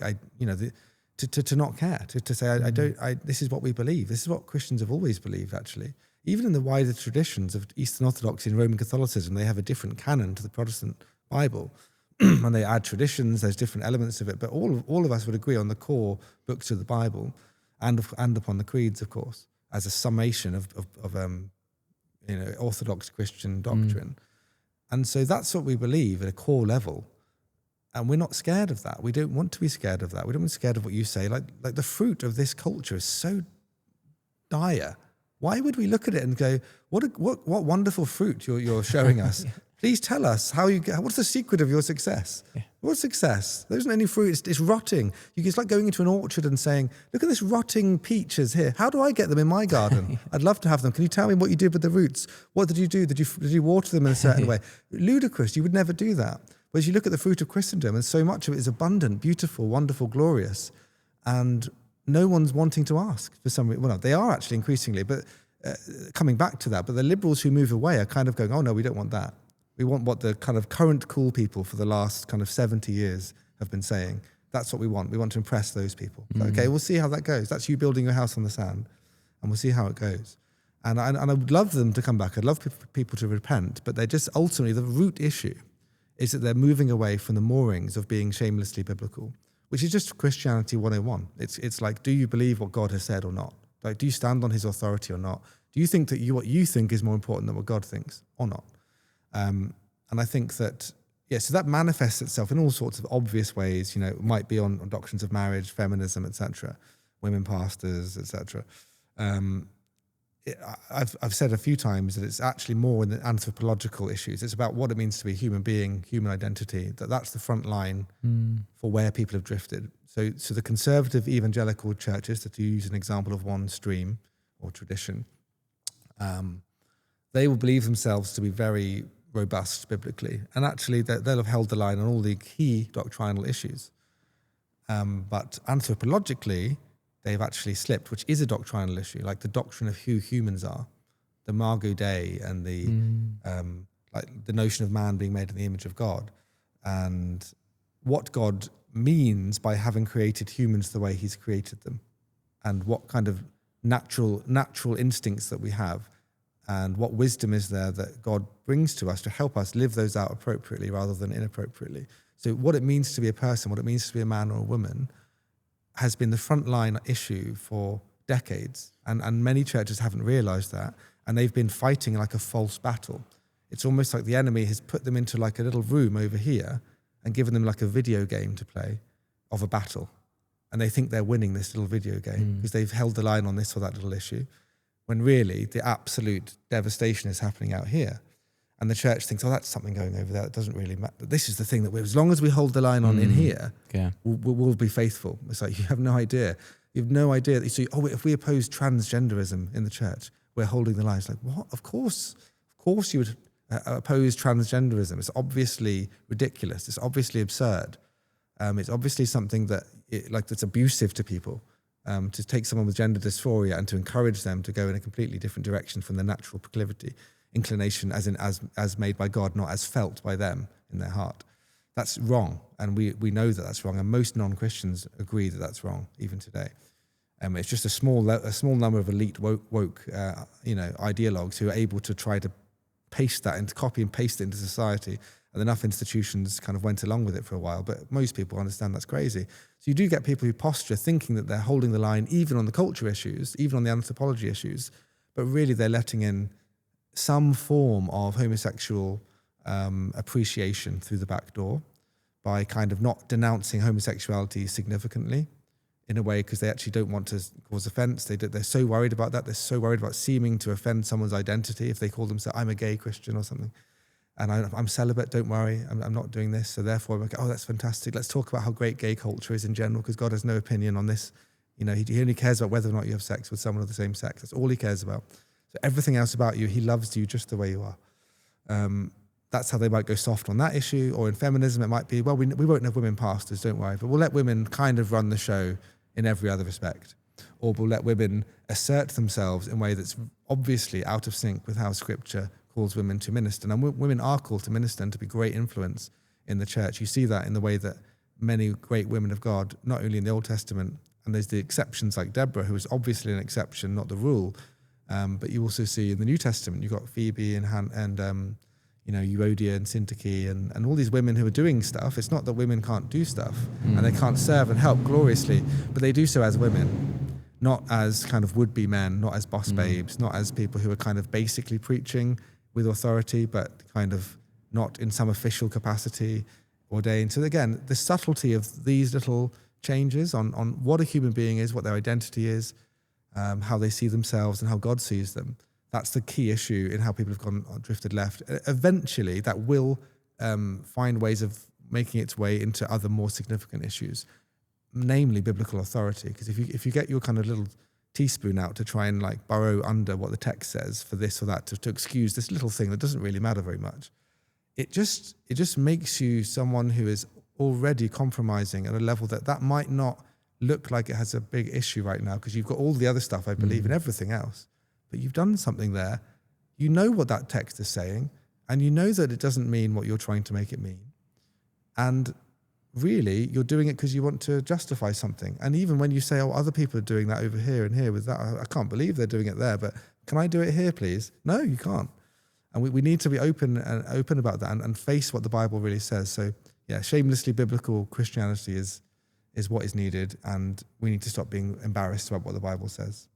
to not care, to say, this is what we believe. This is what Christians have always believed, actually. Even in the wider traditions of Eastern Orthodoxy and Roman Catholicism, they have a different canon to the Protestant Bible. And they add traditions, there's different elements of it, but all of us would agree on the core books of the Bible and upon the creeds, of course, as a summation of Orthodox Christian doctrine. And so that's what we believe at a core level. And we're not scared of that. We don't want to be scared of that. We don't want to be scared of what you say. Like the fruit of this culture is so dire. Why would we look at it and go, what wonderful fruit you're showing us? Please tell us what's the secret of your success? Yeah. What's success? There isn't any fruit. It's rotting. It's like going into an orchard and saying, look at this rotting peaches here. How do I get them in my garden? I'd love to have them. Can you tell me what you did with the roots? What did you do? Did you water them in a certain way? Ludicrous. You would never do that. Whereas you look at the fruit of Christendom, and so much of it is abundant, beautiful, wonderful, glorious. And no one's wanting to ask for some reason. Well, no, they are actually increasingly, but coming back to that. But the liberals who move away are kind of going, oh no, we don't want that. We want what the kind of current cool people for the last kind of 70 years have been saying. That's what we want. We want to impress those people. So, okay, we'll see how that goes. That's you building your house on the sand, and we'll see how it goes. And I would love them to come back. I'd love people to repent, but they're just ultimately, the root issue is that they're moving away from the moorings of being shamelessly biblical, which is just Christianity 101. It's like, do you believe what God has said or not? Like, do you stand on his authority or not? Do you think that what you think is more important than what God thinks or not? And I think that, so that manifests itself in all sorts of obvious ways. It might be on doctrines of marriage, feminism, etc., women pastors, etc. I've said a few times that it's actually more in the anthropological issues. It's about what it means to be a human being, human identity. That's the front line for where people have drifted. So the conservative evangelical churches, to use an example of one stream or tradition, they will believe themselves to be very robust biblically, and actually they'll have held the line on all the key doctrinal issues. But anthropologically, they've actually slipped, which is a doctrinal issue, like the doctrine of who humans are, the Imago Dei, and the notion of man being made in the image of God, and what God means by having created humans the way he's created them, and what kind of natural instincts that we have, and what wisdom is there that God brings to us to help us live those out appropriately rather than inappropriately. So what it means to be a person, what it means to be a man or a woman, has been the frontline issue for decades. And many churches haven't realized that. And they've been fighting like a false battle. It's almost like the enemy has put them into like a little room over here and given them like a video game to play of a battle. And they think they're winning this little video game because they've held the line on this or that little issue, when really the absolute devastation is happening out here. And the church thinks, that's something going over there. It doesn't really matter. This is the thing that as long as we hold the line on in here, we'll be faithful. It's like, you have no idea. You have no idea. So, if we oppose transgenderism in the church, we're holding the line. It's like, what? Of course you would oppose transgenderism. It's obviously ridiculous. It's obviously absurd. It's obviously something that that's abusive to people. To take someone with gender dysphoria and to encourage them to go in a completely different direction from their natural inclination, as made by God, not as felt by them in their heart. That's wrong, and we know that that's wrong, and most non-Christians agree that that's wrong, even today. It's just a small number of elite woke ideologues who are able to try to copy and paste it into society, and enough institutions kind of went along with it for a while, but most people understand that's crazy. So you do get people who posture thinking that they're holding the line even on the culture issues, even on the anthropology issues, but really they're letting in some form of homosexual appreciation through the back door by kind of not denouncing homosexuality significantly in a way because they actually don't want to cause offense. They're so worried about that. They're so worried about seeming to offend someone's identity if they call themselves, I'm a gay Christian or something. And I'm celibate, don't worry, I'm not doing this. So therefore I'm like, oh, that's fantastic. Let's talk about how great gay culture is in general because God has no opinion on this. He only cares about whether or not you have sex with someone of the same sex. That's all he cares about. So everything else about you, he loves you just the way you are. That's how they might go soft on that issue. Or in feminism, it might be, well, we won't have women pastors, don't worry, but we'll let women kind of run the show in every other respect. Or we'll let women assert themselves in a way that's obviously out of sync with how Scripture calls women to minister. And women are called to minister and to be great influence in the church. You see that in the way that many great women of God, not only in the Old Testament, and there's the exceptions like Deborah, who is obviously an exception, not the rule, but you also see in the New Testament, you've got Phoebe and Euodia and Syntyche and all these women who are doing stuff. It's not that women can't do stuff and they can't serve and help gloriously, but they do so as women, not as kind of would-be men, not as boss babes, not as people who are kind of basically preaching with authority, but kind of not in some official capacity ordained. So again, the subtlety of these little changes on what a human being is, what their identity is, how they see themselves and how God sees them. That's the key issue in how people have drifted left. Eventually, that will find ways of making its way into other more significant issues, namely biblical authority. Because if you get your kind of little teaspoon out to try and like burrow under what the text says for this or that to excuse this little thing that doesn't really matter very much, it just makes you someone who is already compromising at a level that might not look like it has a big issue right now because you've got all the other stuff, I believe, and everything else. But you've done something there. You know what that text is saying, and you know that it doesn't mean what you're trying to make it mean. And really, you're doing it because you want to justify something. And even when you say, oh, other people are doing that over here and here with that, I can't believe they're doing it there, but can I do it here, please? No, you can't. And we need to be open about that and face what the Bible really says. So yeah, shamelessly biblical Christianity is what is needed, and we need to stop being embarrassed about what the Bible says.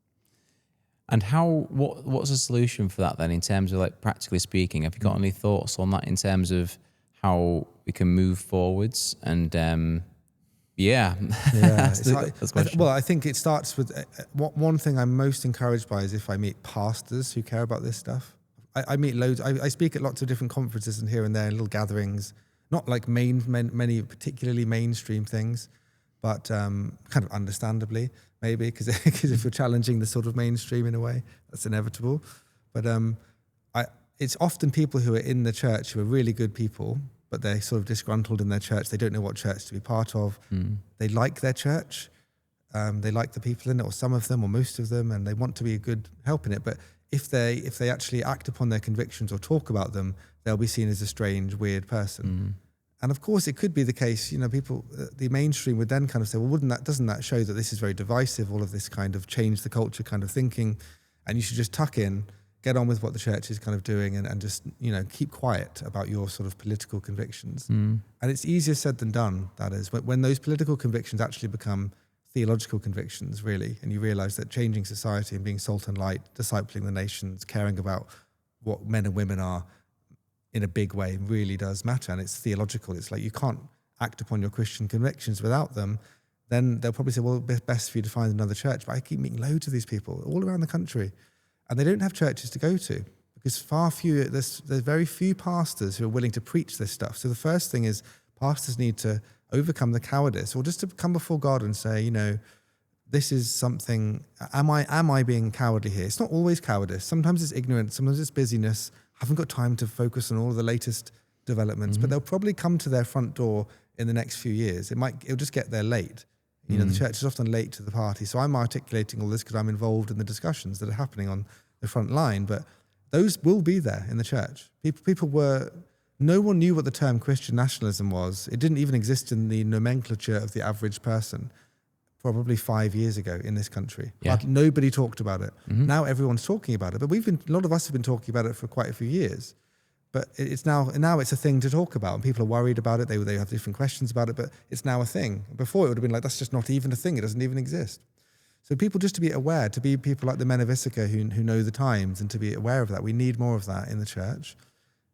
And what's the solution for that then, in terms of like practically speaking? Have you got any thoughts on that in terms of how we can move forwards? And that's the question. I think it starts with one thing I'm most encouraged by is if I meet pastors who care about this stuff. I meet loads. I speak at lots of different conferences and here and there in little gatherings, not like many particularly mainstream things, but kind of understandably maybe because if you're challenging the sort of mainstream in a way, that's inevitable. But it's often people who are in the church who are really good people, but they're sort of disgruntled in their church. They don't know what church to be part of. They like their church. They like the people in it, or some of them, or most of them, and they want to be a good help in it. But if they actually act upon their convictions or talk about them, they'll be seen as a strange, weird person. And of course, it could be the case, people, the mainstream would then kind of say, well, doesn't that show that this is very divisive, all of this kind of change the culture kind of thinking, and you should just tuck in, get on with what the church is kind of doing and just, keep quiet about your sort of political convictions. And it's easier said than done, that is. When those political convictions actually become theological convictions, really, and you realize that changing society and being salt and light, discipling the nations, caring about what men and women are in a big way really does matter, and it's theological. It's like you can't act upon your Christian convictions without them. Then they'll probably say, well, it's best for you to find another church. But I keep meeting loads of these people all around the country, and they don't have churches to go to because there's very few pastors who are willing to preach this stuff. So the first thing is pastors need to overcome the cowardice, or just to come before God and say, this is something, am I being cowardly here? It's not always cowardice. Sometimes it's ignorance, sometimes it's busyness, haven't got time to focus on all of the latest developments, but they'll probably come to their front door in the next few years. It'll just get there late. You know, the church is often late to the party. So I'm articulating all this because I'm involved in the discussions that are happening on the front line, but those will be there in the church. No one knew what the term Christian nationalism was. It didn't even exist in the nomenclature of the average person probably 5 years ago in this country. Yeah. Nobody talked about it. Now everyone's talking about it, but a lot of us have been talking about it for quite a few years. But it's now it's a thing to talk about, and people are worried about it. They have different questions about it, but it's now a thing. Before it would have been like, that's just not even a thing. It doesn't even exist. So people just to be aware, to be people like the men of Issachar who know the times, and to be aware of that. We need more of that in the church.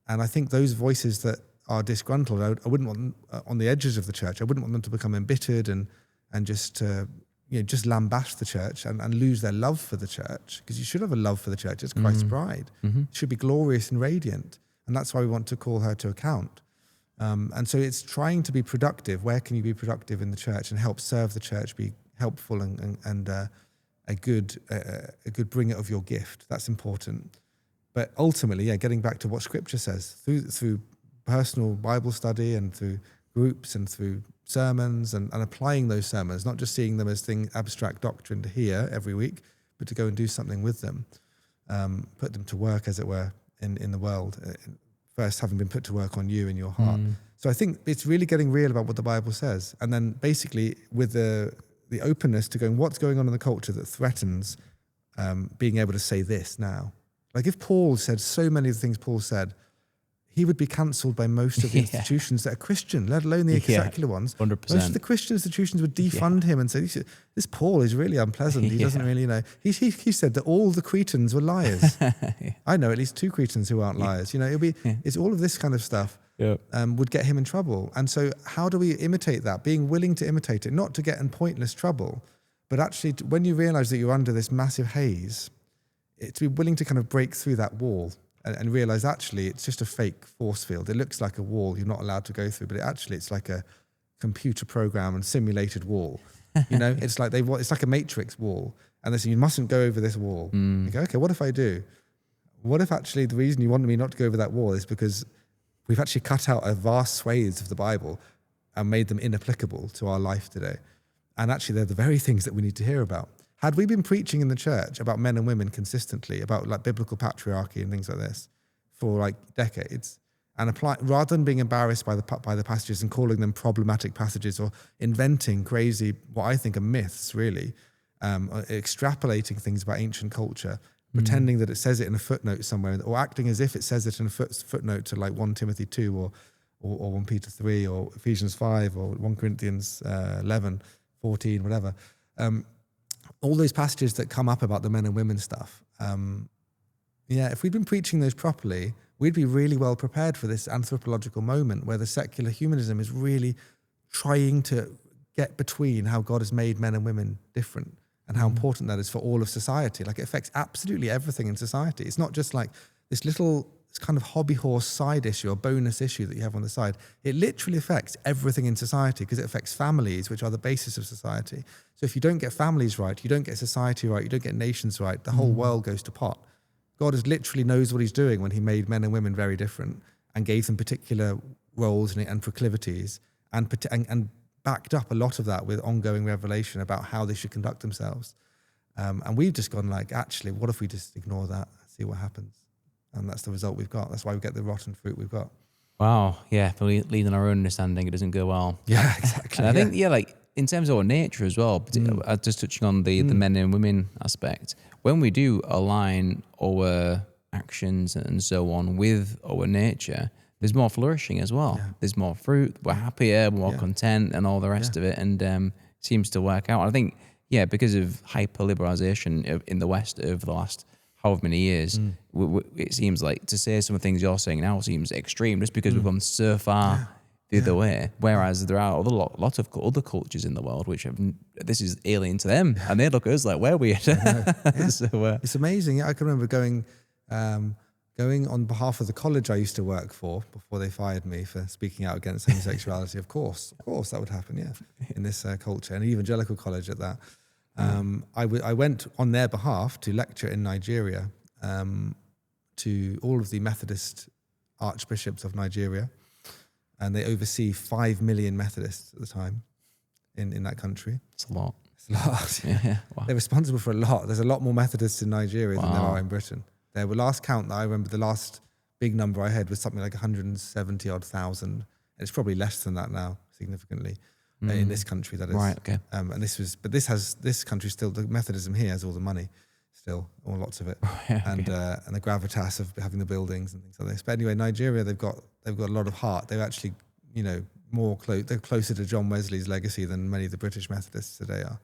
And I think those voices that are disgruntled, I wouldn't want them on the edges of the church. I wouldn't want them to become embittered and just just lambaste the church and lose their love for the church, because you should have a love for the church. It's Christ's bride. It should be glorious and radiant. And that's why we want to call her to account. And so it's trying to be productive. Where can you be productive in the church and help serve the church, be helpful and a good bringer of your gift? That's important. But ultimately, getting back to what Scripture says, through personal Bible study and through groups and through sermons and applying those sermons, not just seeing them as abstract doctrine to hear every week, but to go and do something with them, put them to work, as it were, in the world, first having been put to work on you in your heart. So I think it's really getting real about what the Bible says, and then basically with the openness to going, what's going on in the culture that threatens being able to say this now? Like if Paul said so many of the things Paul said, he would be cancelled by most of the institutions that are Christian, let alone the secular ones. 100%. Most of the Christian institutions would defund him and say, this Paul is really unpleasant. He doesn't really know. He said that all the Cretans were liars. I know at least 2 Cretans who aren't liars. You know, it's all of this kind of stuff would get him in trouble. And so how do we imitate that? Being willing to imitate it, not to get in pointless trouble, but actually when you realize that you're under this massive haze, to be willing to kind of break through that wall and realize actually it's just a fake force field. It looks like a wall you're not allowed to go through, but it's like a computer program and simulated wall. You know, it's like a matrix wall, and they say you mustn't go over this wall. You go, okay, what if I do? What if actually the reason you wanted me not to go over that wall is because we've actually cut out a vast swathes of the Bible and made them inapplicable to our life today, and actually they're the very things that we need to hear about. Had we been preaching in the church about men and women consistently, about like biblical patriarchy and things like this for like decades, and rather than being embarrassed by the passages and calling them problematic passages or inventing crazy, what I think are myths really, extrapolating things about ancient culture, pretending that it says it in a footnote somewhere, or acting as if it says it in a footnote to like 1 Timothy 2 or 1 Peter 3 or Ephesians 5 or 1 Corinthians 11, 14, whatever. All those passages that come up about the men and women stuff. If we'd been preaching those properly, we'd be really well prepared for this anthropological moment where the secular humanism is really trying to get between how God has made men and women different and how important that is for all of society. Like it affects absolutely everything in society. It's not just like this little kind of hobby horse side issue or bonus issue that you have on the side. It literally affects everything in society because it affects families, which are the basis of society. So if you don't get families right, you don't get society right, you don't get nations right, the whole world goes to pot. God literally knows what he's doing when he made men and women very different and gave them particular roles and proclivities and backed up a lot of that with ongoing revelation about how they should conduct themselves. And we've just gone like, actually, what if we just ignore that, see what happens? And that's the result we've got. That's why we get the rotten fruit we've got. Wow. Yeah. For leading our own understanding, it doesn't go well. Yeah, exactly. And I think, like in terms of our nature as well, just touching on the men and women aspect, when we do align our actions and so on with our nature, there's more flourishing as well. Yeah. There's more fruit. We're happier, more content, and all the rest of it. And seems to work out. I think, because of hyper-liberalization in the West over the last however many years, it seems like to say some of the things you're saying now seems extreme just because we've gone so far the other way. Whereas there are a lot of other cultures in the world which this is alien to them, and they look at us like we're weird. So, it's amazing. I can remember going on behalf of the college I used to work for before they fired me for speaking out against homosexuality. Of course, that would happen, in this culture, and evangelical college at that. I went on their behalf to lecture in Nigeria to all of the Methodist archbishops of Nigeria, and they oversee 5 million Methodists at the time in that country. It's a lot. It's a lot. Yeah. Wow. They're responsible for a lot. There's a lot more Methodists in Nigeria than there are in Britain. There were last count that I remember, the last big number I had was something like 170 odd thousand. It's probably less than that now, significantly, in this country, that is. Right, okay. And this country still, the Methodism here has all the money still, or lots of it. Yeah, and the gravitas of having the buildings and things like this. But anyway, Nigeria, they've got a lot of heart. They're actually, they're closer to John Wesley's legacy than many of the British Methodists today are.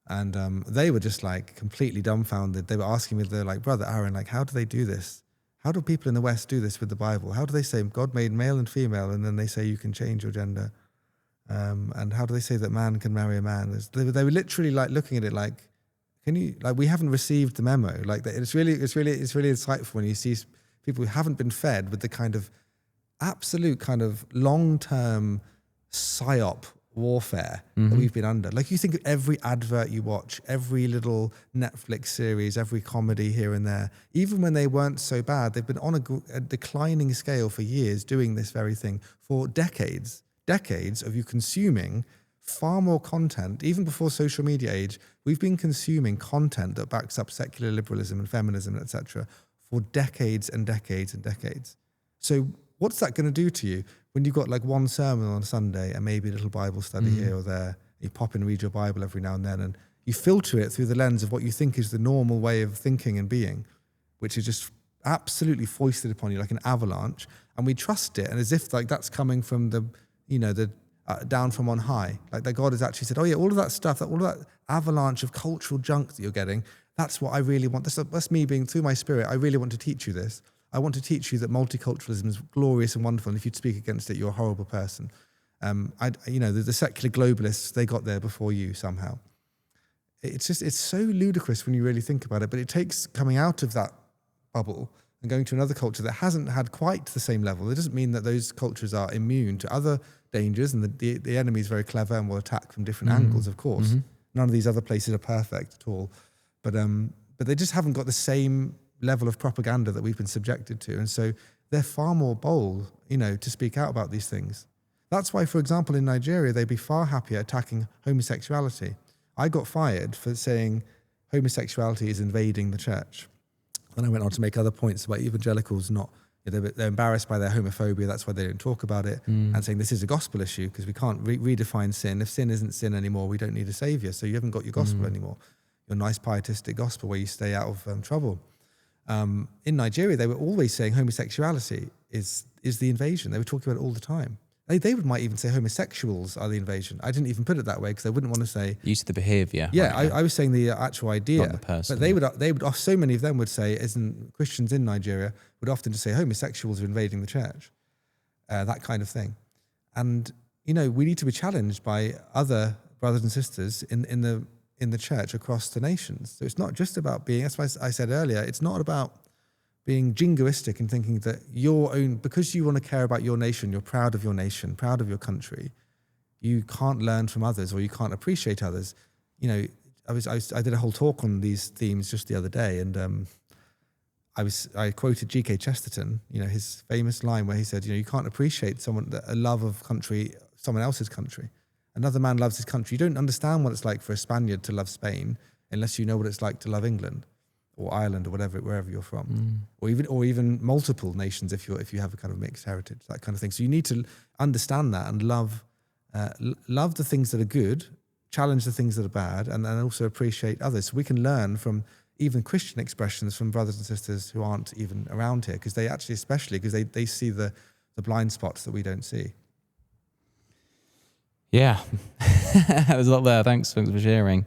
And they were just like completely dumbfounded. They were asking me, they're like, Brother Aaron, like, how do they do this? How do people in the West do this with the Bible? How do they say God made male and female, and then they say you can change your gender? And how do they say that man can marry a man? They were literally like looking at it like, can you, like, we haven't received the memo. Like, it's really insightful when you see people who haven't been fed with the kind of absolute kind of long-term psyop warfare that we've been under. Like, you think of every advert you watch, every little Netflix series, every comedy here and there, even when they weren't so bad, they've been on a declining scale for years doing this very thing for decades of you consuming far more content. Even before social media age, we've been consuming content that backs up secular liberalism and feminism, etc., for decades and decades and decades. So what's that going to do to you when you've got like one sermon on a Sunday and maybe a little Bible study here or there? You pop in and read your Bible every now and then, and you filter it through the lens of what you think is the normal way of thinking and being, which is just absolutely foisted upon you like an avalanche, and we trust it, and as if like that's coming from the down from on high, like that God has actually said, oh yeah, all of that stuff, all of that avalanche of cultural junk that you're getting, that's what I really want. That's me being, through my spirit, I really want to teach you this. I want to teach you that multiculturalism is glorious and wonderful, and if you speak against it, you're a horrible person. The secular globalists, they got there before you somehow. It's so ludicrous when you really think about it, but it takes coming out of that bubble and going to another culture that hasn't had quite the same level. It doesn't mean that those cultures are immune to other dangers, and the enemy is very clever and will attack from different angles, of course. None of these other places are perfect at all. But they just haven't got the same level of propaganda that we've been subjected to. And so they're far more bold, to speak out about these things. That's why, for example, in Nigeria, they'd be far happier attacking homosexuality. I got fired for saying homosexuality is invading the church. Then I went on to make other points about evangelicals they're embarrassed by their homophobia, that's why they don't talk about it, and saying this is a gospel issue because we can't redefine sin. If sin isn't sin anymore, we don't need a savior, so you haven't got your gospel anymore, your nice pietistic gospel where you stay out of trouble. In Nigeria, they were always saying homosexuality is the invasion. They were talking about it all the time. They might even say homosexuals are the invasion. I didn't even put it that way because they wouldn't want to say... Use of the behaviour. Yeah, I was saying the actual idea. Not the person. But they would, so many of them would say, as in Christians in Nigeria, would often just say homosexuals are invading the church. That kind of thing. And, we need to be challenged by other brothers and sisters in the church across the nations. So it's not just about being, that's why I said earlier, it's not about being jingoistic and thinking that because you want to care about your nation, you're proud of your nation, proud of your country, you can't learn from others or you can't appreciate others. I did a whole talk on these themes just the other day, and I quoted G.K. Chesterton, his famous line where he said, you can't appreciate a love of country, someone else's country. Another man loves his country. You don't understand what it's like for a Spaniard to love Spain unless you know what it's like to love England or Ireland or wherever you're from, or even multiple nations if you have a kind of mixed heritage, that kind of thing. So you need to understand that and love the things that are good, challenge the things that are bad, and then also appreciate others. So we can learn from even Christian expressions from brothers and sisters who aren't even around here, because they see the blind spots that we don't see. Yeah, there's a lot there. Thanks for sharing.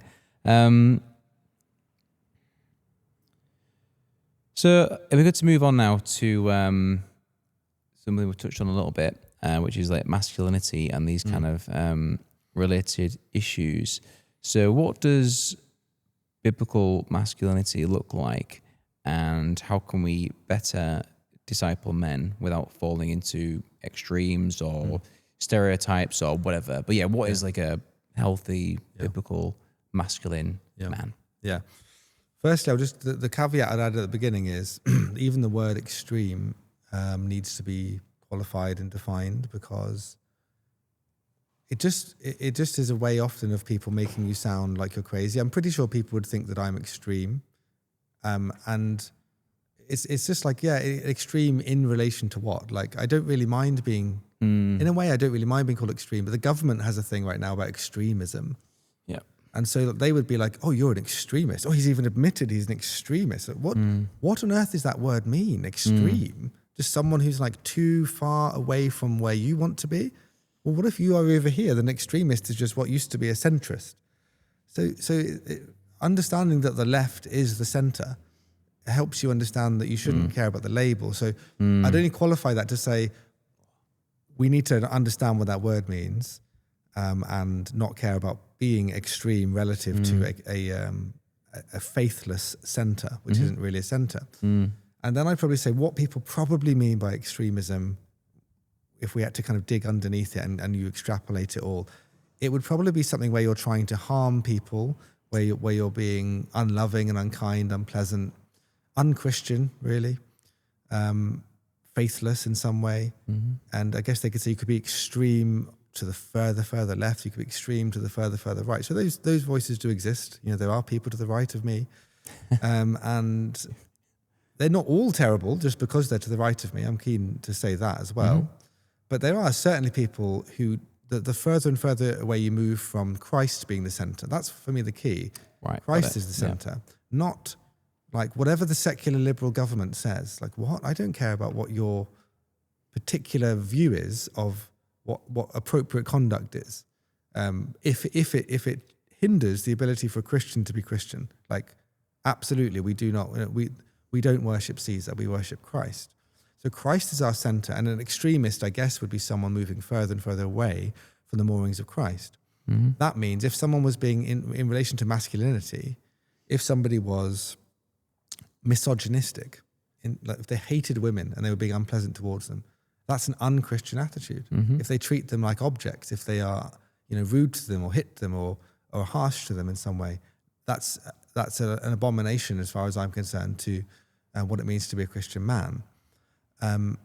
So it'd be good to move on now to something we've touched on a little bit, which is like masculinity and these kind of related issues. So what does biblical masculinity look like, and how can we better disciple men without falling into extremes or stereotypes or whatever? But what is like a healthy biblical masculine man? Yeah. Firstly, the caveat I'd add at the beginning is even the word extreme needs to be qualified and defined, because it just is a way often of people making you sound like you're crazy. I'm pretty sure people would think that I'm extreme, and it's just like, yeah, extreme in relation to what? Like, I don't really mind being, in a way, I don't really mind being called extreme, but the government has a thing right now about extremism. Yeah. And so they would be like, oh, you're an extremist. Oh, he's even admitted he's an extremist. What on earth does that word mean, extreme? Just someone who's like too far away from where you want to be? Well, what if you are over here? Then extremist is just what used to be a centrist. So understanding that the left is the center helps you understand that you shouldn't care about the label. So I'd only qualify that to say we need to understand what that word means, and not care about being extreme relative to a faithless center, which isn't really a center. And then I'd probably say what people probably mean by extremism, if we had to kind of dig underneath it and you extrapolate it all, it would probably be something where you're trying to harm people, where you're being unloving and unkind, unpleasant, unchristian, really, faithless in some way. And I guess they could say you could be extreme to the further left, you could be extreme to the further right. So those voices do exist. You know, there are people to the right of me, and they're not all terrible just because they're to the right of me. I'm keen to say that as well. But there are certainly people who, the further and further away you move from Christ being the center, that's for me the key. Right. Christ is the center, not like whatever the secular liberal government says. Like, what? I don't care about what your particular view is of what appropriate conduct is. If it hinders the ability for a Christian to be Christian, like, absolutely, we don't worship Caesar, we worship Christ. So Christ is our center, and an extremist, I guess, would be someone moving further and further away from the moorings of Christ. That means if someone was being, in relation to masculinity, if somebody was misogynistic, like if they hated women and they were being unpleasant towards them, that's an unchristian attitude. If they treat them like objects, if they are, rude to them or hit them or harsh to them in some way, that's an abomination as far as I'm concerned to what it means to be a Christian man. And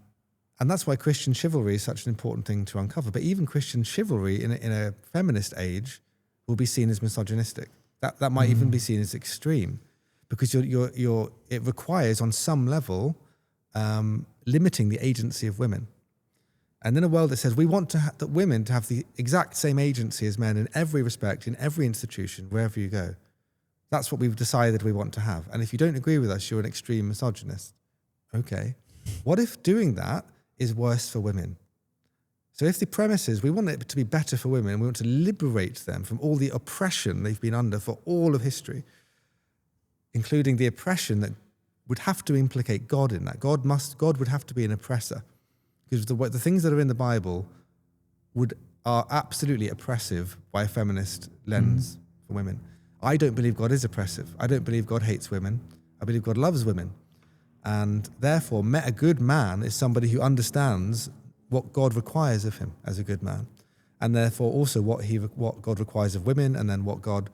that's why Christian chivalry is such an important thing to uncover. But even Christian chivalry in a feminist age will be seen as misogynistic. That might even be seen as extreme, because it requires on some level limiting the agency of women. And in a world that says we want that women to have the exact same agency as men in every respect, in every institution, wherever you go, that's what we've decided we want to have. And if you don't agree with us, you're an extreme misogynist. Okay. What if doing that is worse for women? So if the premise is we want it to be better for women, and we want to liberate them from all the oppression they've been under for all of history, including the oppression that would have to implicate God in that. God would have to be an oppressor, because the things that are in the Bible are absolutely oppressive by a feminist lens for women. I don't believe God is oppressive. I don't believe God hates women. I believe God loves women. And therefore, a good man is somebody who understands what God requires of him as a good man, and therefore also what God requires of women, and then what God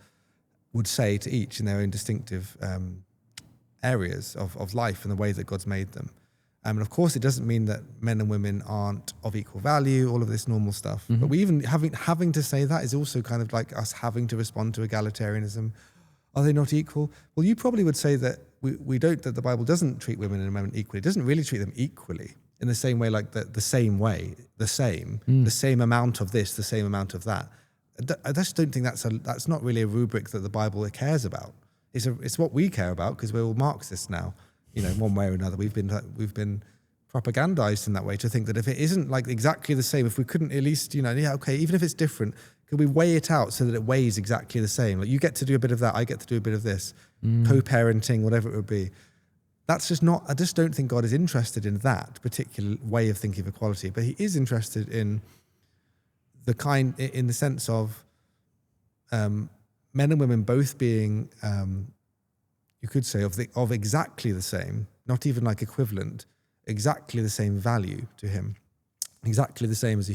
would say to each in their own distinctive areas of life and the way that God's made them. And of course, it doesn't mean that men and women aren't of equal value, all of this normal stuff. But we even having to say that is also kind of like us having to respond to egalitarianism. Are they not equal? Well, you probably would say that that the Bible doesn't treat women and men equally. It doesn't really treat them equally in the same way, like the same amount of this, the same amount of that. I just don't think that's not really a rubric that the Bible cares about. It's what we care about, because we're all Marxists now, one way or another. We've been propagandized in that way to think that if it isn't like exactly the same, if we couldn't at least, even if it's different, could we weigh it out so that it weighs exactly the same? Like, you get to do a bit of that, I get to do a bit of this, co-parenting, whatever it would be. That's just not, I just don't think God is interested in that particular way of thinking of equality, but he is interested in in the sense of men and women both being, you could say, of exactly the same, not even like equivalent, exactly the same value to him, exactly the same as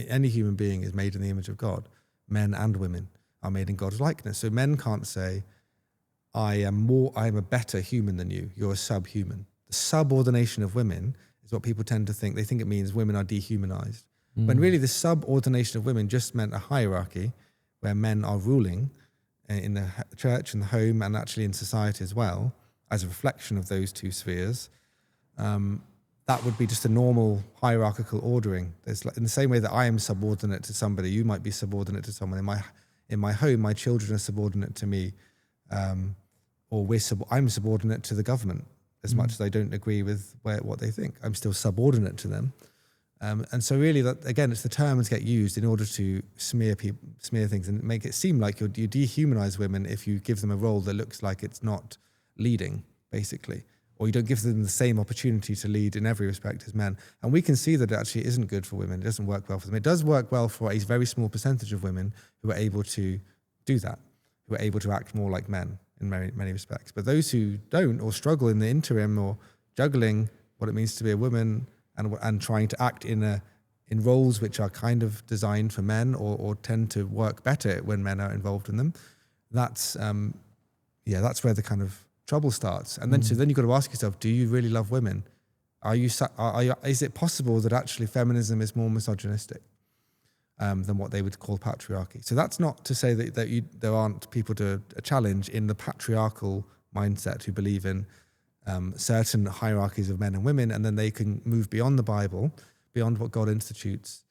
any human being is made in the image of God. Men and women are made in God's likeness. So men can't say, I am a better human than you. You're a subhuman. The subordination of women is what people tend to think. They think it means women are dehumanized. When really the subordination of women just meant a hierarchy where men are ruling in the church and the home and actually in society as well, as a reflection of those two spheres. That would be just a normal hierarchical ordering. There's in the same way that I am subordinate to somebody, you might be subordinate to someone. In my home, my children are subordinate to me, or I'm subordinate to the government as much as I don't agree with what they think. I'm still subordinate to them. And so really, that again, it's the terms get used in order to smear things and make it seem like you dehumanize women if you give them a role that looks like it's not leading, basically, or you don't give them the same opportunity to lead in every respect as men. And we can see that it actually isn't good for women. It doesn't work well for them. It does work well for a very small percentage of women who are able to do that, who are able to act more like men in many respects. But those who don't or struggle in the interim or juggling what it means to be a woman and trying to act in roles which are kind of designed for men or tend to work better when men are involved in them, that's where the kind of trouble starts. And then then you've got to ask yourself, do you really love women? Is it possible that actually feminism is more misogynistic than what they would call patriarchy? So that's not to say that there aren't people to challenge in the patriarchal mindset who believe in certain hierarchies of men and women, and then they can move beyond the Bible, beyond what God institutes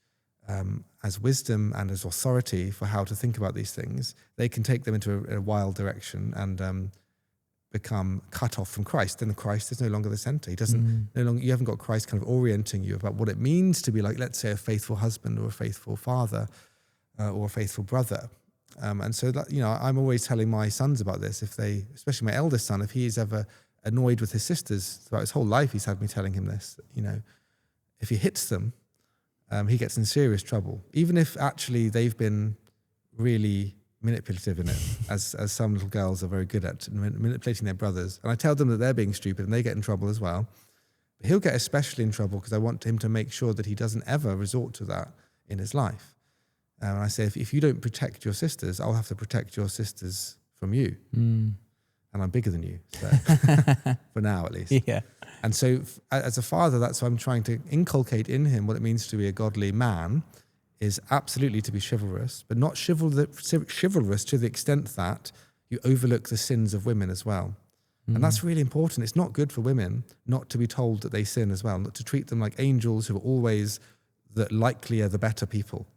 as wisdom and as authority for how to think about these things. They can take them into a wild direction and become cut off from Christ. Then Christ is no longer the center. He doesn't you haven't got Christ kind of orienting you about what it means to be like, let's say, a faithful husband or a faithful father or a faithful brother. And so that, I'm always telling my sons about this. Especially my eldest son, if he is ever annoyed with his sisters throughout his whole life, he's had me telling him this, if he hits them, he gets in serious trouble, even if actually they've been really manipulative in it, as some little girls are very good at manipulating their brothers. And I tell them that they're being stupid and they get in trouble as well. But he'll get especially in trouble because I want him to make sure that he doesn't ever resort to that in his life. And I say, if you don't protect your sisters, I'll have to protect your sisters from you. And I'm bigger than you, so for now at least. Yeah. And so as a father, that's why I'm trying to inculcate in him what it means to be a godly man is absolutely to be chivalrous, but not chivalrous to the extent that you overlook the sins of women as well. And that's really important. It's not good for women not to be told that they sin as well, not to treat them like angels who are always the likelier, the better people.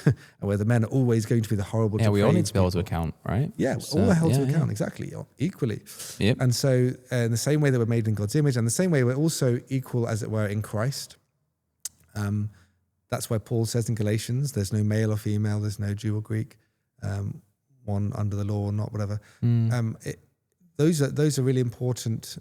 And where the men are always going to be the horrible. Yeah, we all need to be held to account, right? Yeah, all are held to account, exactly, equally. Yep. And so in the same way that we're made in God's image, and the same way we're also equal, as it were, in Christ. That's why Paul says in Galatians, there's no male or female, there's no Jew or Greek, one under the law or not, whatever. Those are really important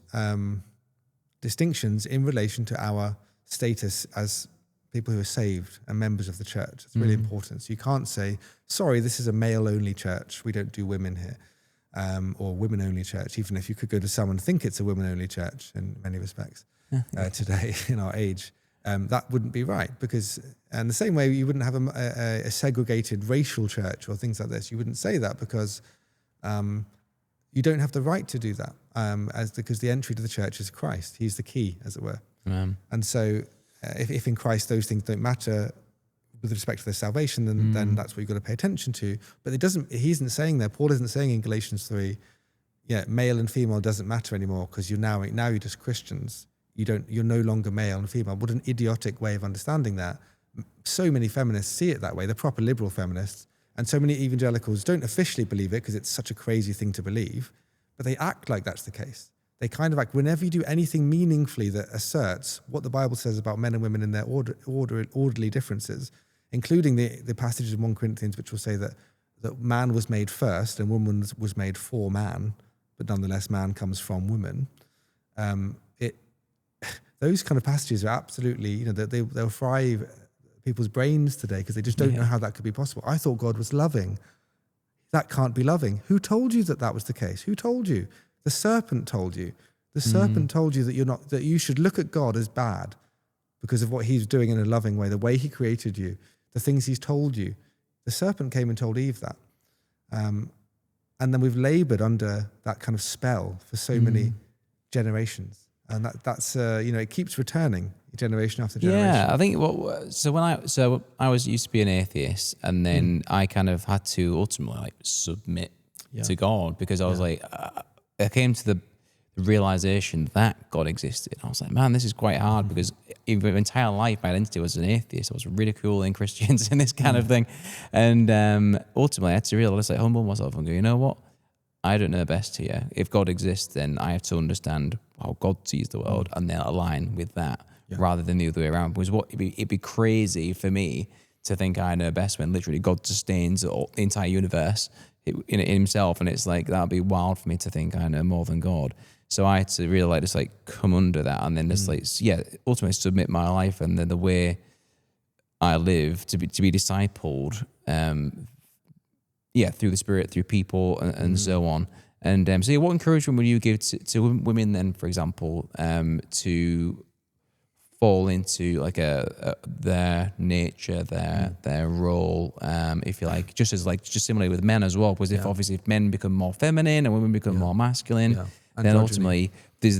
distinctions in relation to our status as people who are saved and members of the church. It's really important. So you can't say, sorry, this is a male-only church, we don't do women here, or women-only church, even if you could go to some and think it's a women-only church in many respects today in our age. That wouldn't be right, because in the same way you wouldn't have a segregated racial church or things like this. You wouldn't say that because you don't have the right to do that, because the entry to the church is Christ. He's the key, as it were. And so if in Christ those things don't matter with respect to their salvation, then that's what you've got to pay attention to. But he isn't saying there, Paul isn't saying in Galatians 3, male and female doesn't matter anymore because now you're just Christians. You're no longer male and female. What an idiotic way of understanding that. So many feminists see it that way, the proper liberal feminists, and so many evangelicals don't officially believe it because it's such a crazy thing to believe, but they act like that's the case. They kind of act, whenever you do anything meaningfully that asserts what the Bible says about men and women in their orderly differences, including the passages in 1 Corinthians which will say that man was made first and woman was made for man, but nonetheless man comes from woman. Those kind of passages are absolutely, they'll fry people's brains today because they just don't know how that could be possible. I thought God was loving. That can't be loving. Who told you that was the case? Who told you? The serpent told you. The serpent told you that you should look at God as bad because of what he's doing in a loving way, the way he created you, the things he's told you. The serpent came and told Eve that. And And then we've labored under that kind of spell for so many generations. And that's it keeps returning generation after generation. Yeah, I think I used to be an atheist, and then I kind of had to ultimately submit to God, because I was I came to the realization that God existed. I was like, man, this is quite hard, because in my entire life, my identity was an atheist. I was ridiculing Christians and this kind of thing. And ultimately, I had to realize, humble myself and go, you know what? I don't know best here. If God exists, then I have to understand how God sees the world and then align with that, rather than the other way around. Because it'd be crazy for me to think I know best when literally God sustains the entire universe in himself, and it's like that'd be wild for me to think I know more than God. So I had to really just come under that, and then just ultimately submit my life and then the way I live to be discipled, through the Spirit, through people, and so on. And what encouragement would you give to women then, for example, to fall into their nature, their role, if you like, just similarly with men as well? Because if men become more feminine and women become more masculine, then ultimately there's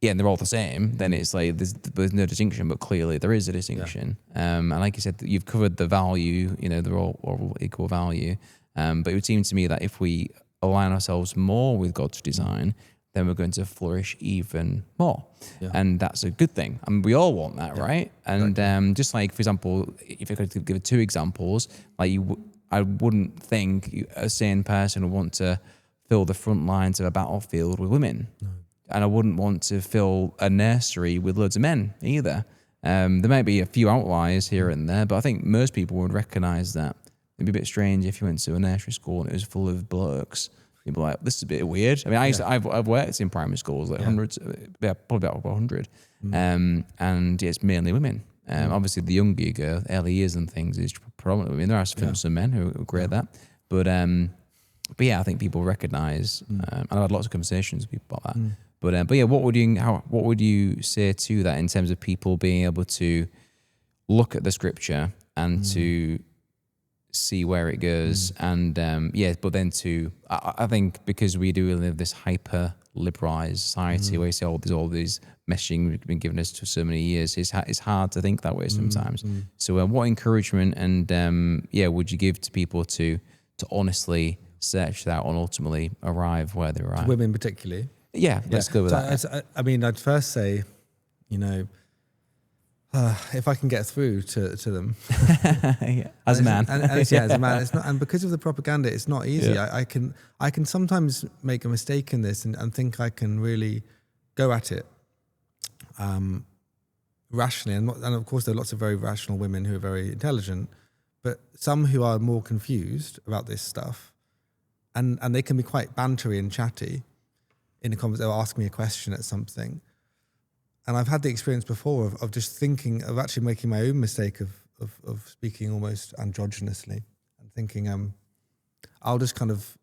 and they're all the same, then it's like there's no distinction, but clearly there is a distinction. And like you said, you've covered the value, they're all equal value. But it would seem to me that if we align ourselves more with God's design, then we're going to flourish even more. And that's a good thing. I mean, we all want that, right? And just like, for example, if I could give 2 examples, I wouldn't think a sane person would want to fill the front lines of a battlefield with women. No. And I wouldn't want to fill a nursery with loads of men either. There might be a few outliers here and there, but I think most people would recognise that. It'd be a bit strange if you went to a nursery school and it was full of blokes. You'd be like, this is a bit weird. I mean, I've worked in primary schools, hundreds, probably about 100. And it's mainly women. Obviously, the younger you go, early years and things, is predominantly women. There are some men who are great at that. But I think people recognise, and I've had lots of conversations with people about that. But what would you say to that in terms of people being able to look at the scripture and to see where it goes, and but then I think because we do live this hyper liberalized society where you say there's all these messaging been given us for so many years, it's hard to think that way sometimes. So what encouragement and would you give to people to honestly search that and ultimately arrive where they arrive? Women particularly. Let's go with that. I mean, I'd first say, if I can get through to them, as a man, as a man, it's not, and because of the propaganda, it's not easy. I can sometimes make a mistake in this and think I can really go at it rationally, and of course there are lots of very rational women who are very intelligent, but some who are more confused about this stuff, and they can be quite bantery and chatty in a conversation. They'll ask me a question at something. And I've had the experience before of just thinking, of actually making my own mistake of speaking almost androgynously and thinking, I'll just kind of,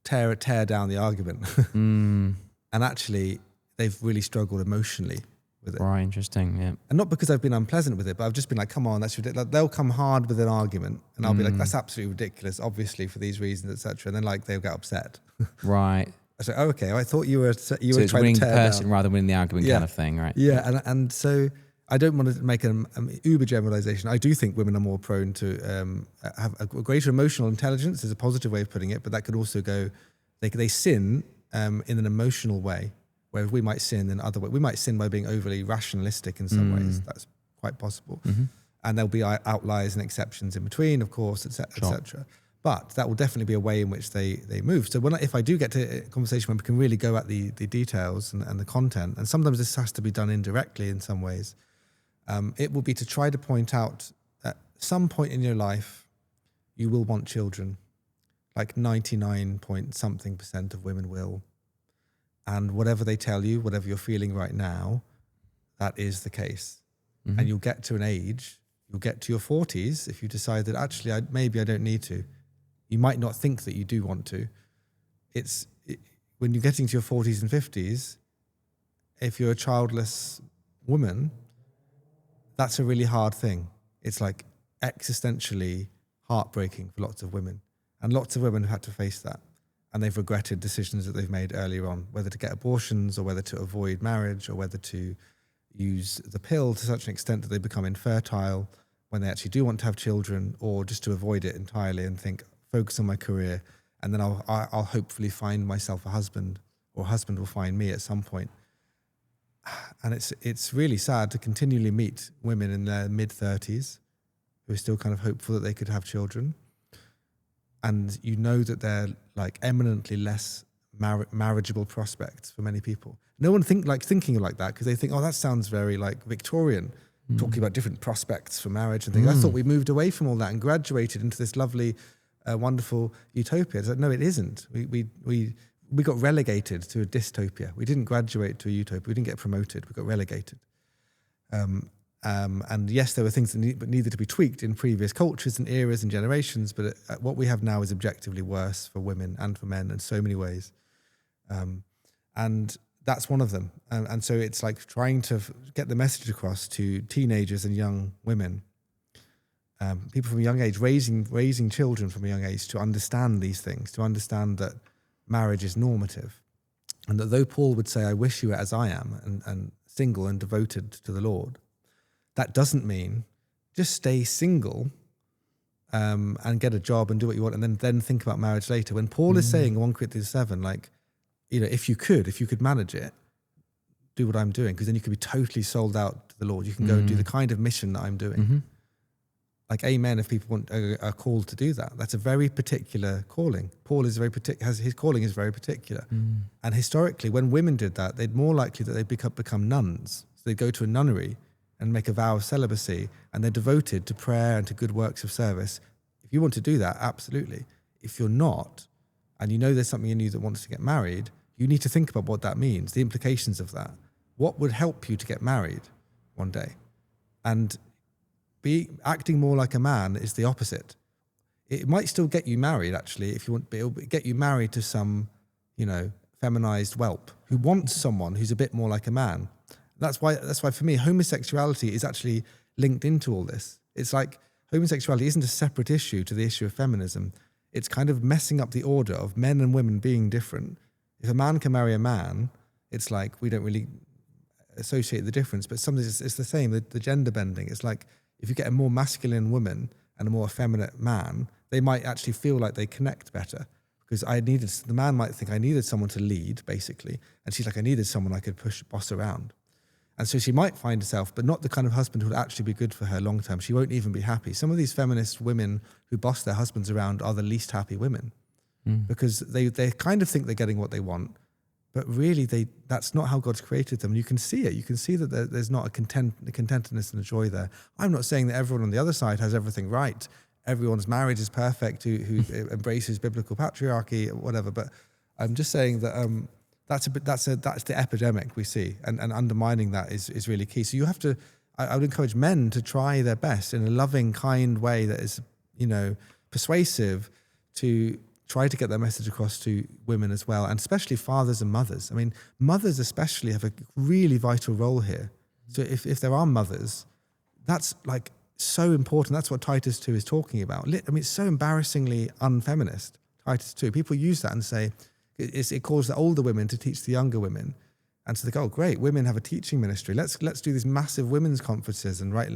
tear down the argument. And actually, they've really struggled emotionally with it. Right, interesting, yeah. And not because I've been unpleasant with it, but I've just been like, come on, that's ridiculous. They'll come hard with an argument and I'll be like, that's absolutely ridiculous, obviously for these reasons, etc. And then they'll get upset. Right. I say, oh, okay. I thought you were so trying it's winning to tear the person down. rather than winning the argument, kind of thing, right? Yeah, and so I don't want to make an uber generalization. I do think women are more prone to have a greater emotional intelligence. Is a positive way of putting it, but that could also go. They sin in an emotional way, whereas we might sin in other ways. We might sin by being overly rationalistic in some ways. That's quite possible. And there'll be outliers and exceptions in between, of course, etc. But that will definitely be a way in which they move. So if I do get to a conversation where we can really go at the details and the content, and sometimes this has to be done indirectly in some ways, it will be to try to point out at some point in your life, you will want children. Like 99% of women will. And whatever they tell you, whatever you're feeling right now, that is the case. And you'll get to an age, you'll get to your 40s if you decide that actually maybe I don't need to. You might not think that you do want to. When you're getting to your 40s and 50s, if you're a childless woman, that's a really hard thing. It's like existentially heartbreaking for lots of women. And lots of women have had to face that. And they've regretted decisions that they've made earlier on, whether to get abortions or whether to avoid marriage or whether to use the pill to such an extent that they become infertile when they actually do want to have children, or just to avoid it entirely and think, focus on my career, and then I'll hopefully find myself a husband, or a husband will find me at some point. And it's really sad to continually meet women in their mid-30s who are still kind of hopeful that they could have children. And you know that they're like eminently less marriageable prospects for many people. No one thinking like that because they think, oh, that sounds very like Victorian, talking about different prospects for marriage and things. I thought we moved away from all that and graduated into this lovely, wonderful utopia. It's like, no, it isn't. We got relegated to a dystopia. We didn't graduate to a utopia. We didn't get promoted. We got relegated. And yes, there were things that needed to be tweaked in previous cultures and eras and generations, but what we have now is objectively worse for women and for men in so many ways. And that's one of them. And so it's like trying to get the message across to teenagers and young women, people from a young age, raising children from a young age to understand these things, to understand that marriage is normative. And that though Paul would say, I wish you were as I am, and single and devoted to the Lord, that doesn't mean just stay single and get a job and do what you want and then think about marriage later. When Paul is saying in 1 Corinthians 7, like, you know, if you could manage it, do what I'm doing, because then you could be totally sold out to the Lord. You can go and do the kind of mission that I'm doing. Like, amen, if people are called to do that. That's a very particular calling. Paul is very particular, his calling is very particular. And historically, when women did that, they'd more likely that they'd become nuns. So they'd go to a nunnery and make a vow of celibacy, and they're devoted to prayer and to good works of service. If you want to do that, absolutely. If you're not, and you know there's something in you that wants to get married, you need to think about what that means, the implications of that. What would help you to get married one day? And acting more like a man is the opposite. It might still get you married, actually, if you want, but it'll get you married to some, you know, feminized whelp who wants someone who's a bit more like a man. That's why for me, homosexuality is actually linked into all this. It's like homosexuality isn't a separate issue to the issue of feminism. It's kind of messing up the order of men and women being different. If a man can marry a man, it's like we don't really associate the difference, but sometimes it's the same, the gender bending. It's like if you get a more masculine woman and a more effeminate man, they might actually feel like they connect better. Because the man might think I needed someone to lead, basically. And she's like, I needed someone I could boss around. And so she might find herself, but not the kind of husband who would actually be good for her long term. She won't even be happy. Some of these feminist women who boss their husbands around are the least happy women because they kind of think they're getting what they want, but really that's not how God's created them. And you can see it. You can see that there's not a contentedness and a joy there. I'm not saying that everyone on the other side has everything right. Everyone's marriage is perfect who embraces biblical patriarchy or whatever. But I'm just saying that that's the epidemic we see, and undermining that is really key. So you have to. I would encourage men to try their best in a loving, kind way that is, you know, persuasive, to try to get that message across to women as well, and especially fathers and mothers. I mean, mothers especially have a really vital role here. So if there are mothers, that's like so important. That's what Titus 2 is talking about. I mean, it's so embarrassingly unfeminist, Titus 2. People use that and say, it calls the older women to teach the younger women. And so they go, oh, great, women have a teaching ministry. Let's do these massive women's conferences and write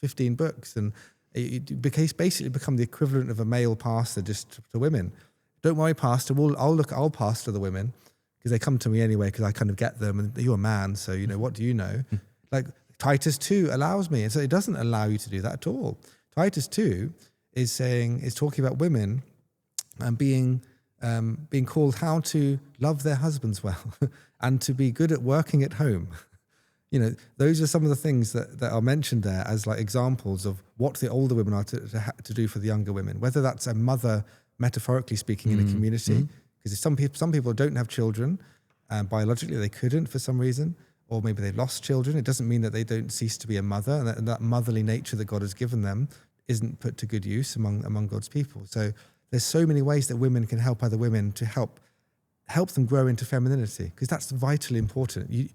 15 books. And it basically become the equivalent of a male pastor just to women. Don't worry, pastor, I'll pastor the women because they come to me anyway because I kind of get them, and you're a man, so, you know, what do you know? Like Titus 2 allows me. And so it doesn't allow you to do that at all. Titus 2 is talking about women and being called how to love their husbands well and to be good at working at home. You know, those are some of the things that are mentioned there as like examples of what the older women are to do for the younger women, whether that's a mother, metaphorically speaking, in a community, because some people don't have children, biologically they couldn't for some reason, or maybe they lost children. It doesn't mean that they don't cease to be a mother, and that motherly nature that God has given them isn't put to good use among God's people. So there's so many ways that women can help other women to help them grow into femininity, because that's vitally important.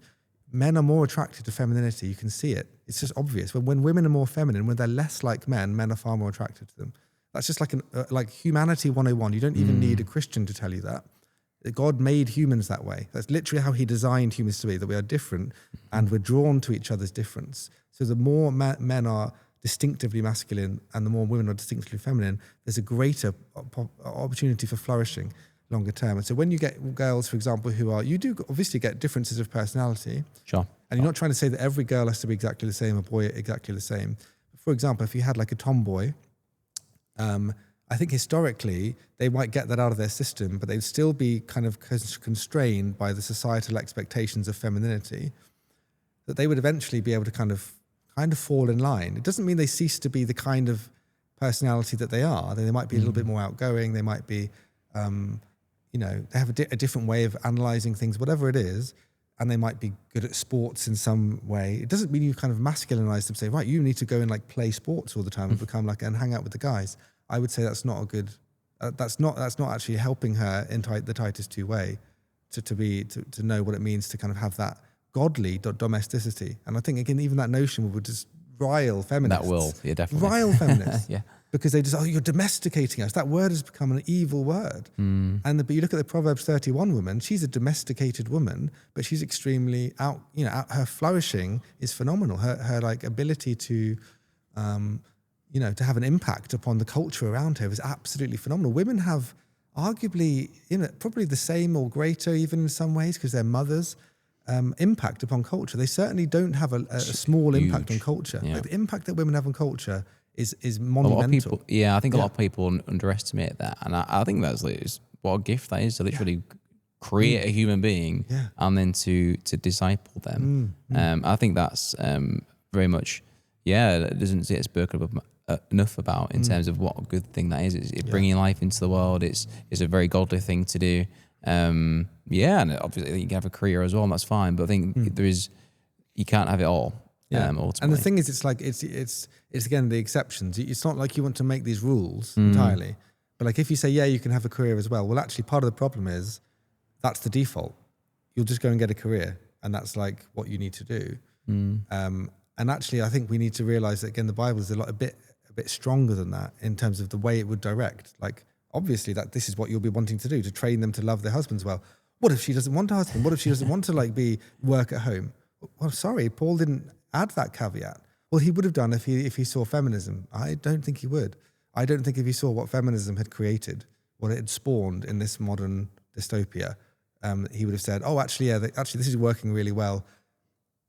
Men are more attracted to femininity. You can see it. It's just obvious. When women are more feminine, when they're less like men are far more attracted to them. That's just like humanity 101. You don't even need a Christian to tell you that. God made humans that way. That's literally how he designed humans to be, that we are different and we're drawn to each other's difference. So the more men are distinctively masculine and the more women are distinctively feminine, there's a greater opportunity for flourishing longer term. And so when you get girls, for example, you do obviously get differences of personality. Sure. And you're not trying to say that every girl has to be exactly the same, a boy exactly the same. For example, if you had like a tomboy, I think historically they might get that out of their system, but they'd still be kind of constrained by the societal expectations of femininity, that they would eventually be able to kind of fall in line. It doesn't mean they cease to be the kind of personality that they are. They might be a little bit more outgoing. They might be, they have a different way of analyzing things, whatever it is, and they might be good at sports in some way. It doesn't mean you kind of masculinize them, say, right, you need to go and like play sports all the time and become like, and hang out with the guys. I would say that's not a good, that's not actually helping her in the Titus 2 way to know what it means to kind of have that godly domesticity. And I think, again, even that notion would just rile feminists. That will, yeah, definitely. Rile feminists. Yeah. Because they just, you're domesticating us. That word has become an evil word. But you look at the Proverbs 31 woman, she's a domesticated woman, but she's extremely her flourishing is phenomenal. Her like ability to, to have an impact upon the culture around her is absolutely phenomenal. Women have arguably, probably the same or greater even in some ways because they're mothers, impact upon culture. They certainly don't have a small impact on culture. Yeah. Like the impact that women have on culture is monumental. A lot of people, I think a lot of people underestimate that, and I think that's what a gift that is to literally create a human being and then to disciple them. I think that's very much, it doesn't get spoken enough about in terms of what a good thing that is. It's bringing life into the world. It's a very godly thing to do. And obviously you can have a career as well, and that's fine. But I think you can't have it all. Ultimately. And the thing is, it's like it's again the exceptions. It's not like you want to make these rules entirely, but like if you say you can have a career as well. Well, actually, part of the problem is that's the default. You'll just go and get a career, and that's like what you need to do. And actually, I think we need to realize that again, the Bible is a bit stronger than that in terms of the way it would direct. Like obviously, that this is what you'll be wanting to do, to train them to love their husbands well. What if she doesn't want a husband? What if she doesn't want to work at home? Well, sorry, Paul didn't add that caveat. Well, he would have done if he saw feminism. I don't think he would. I don't think if he saw what feminism had created, what it had spawned in this modern dystopia, he would have said, "Oh, actually, this is working really well.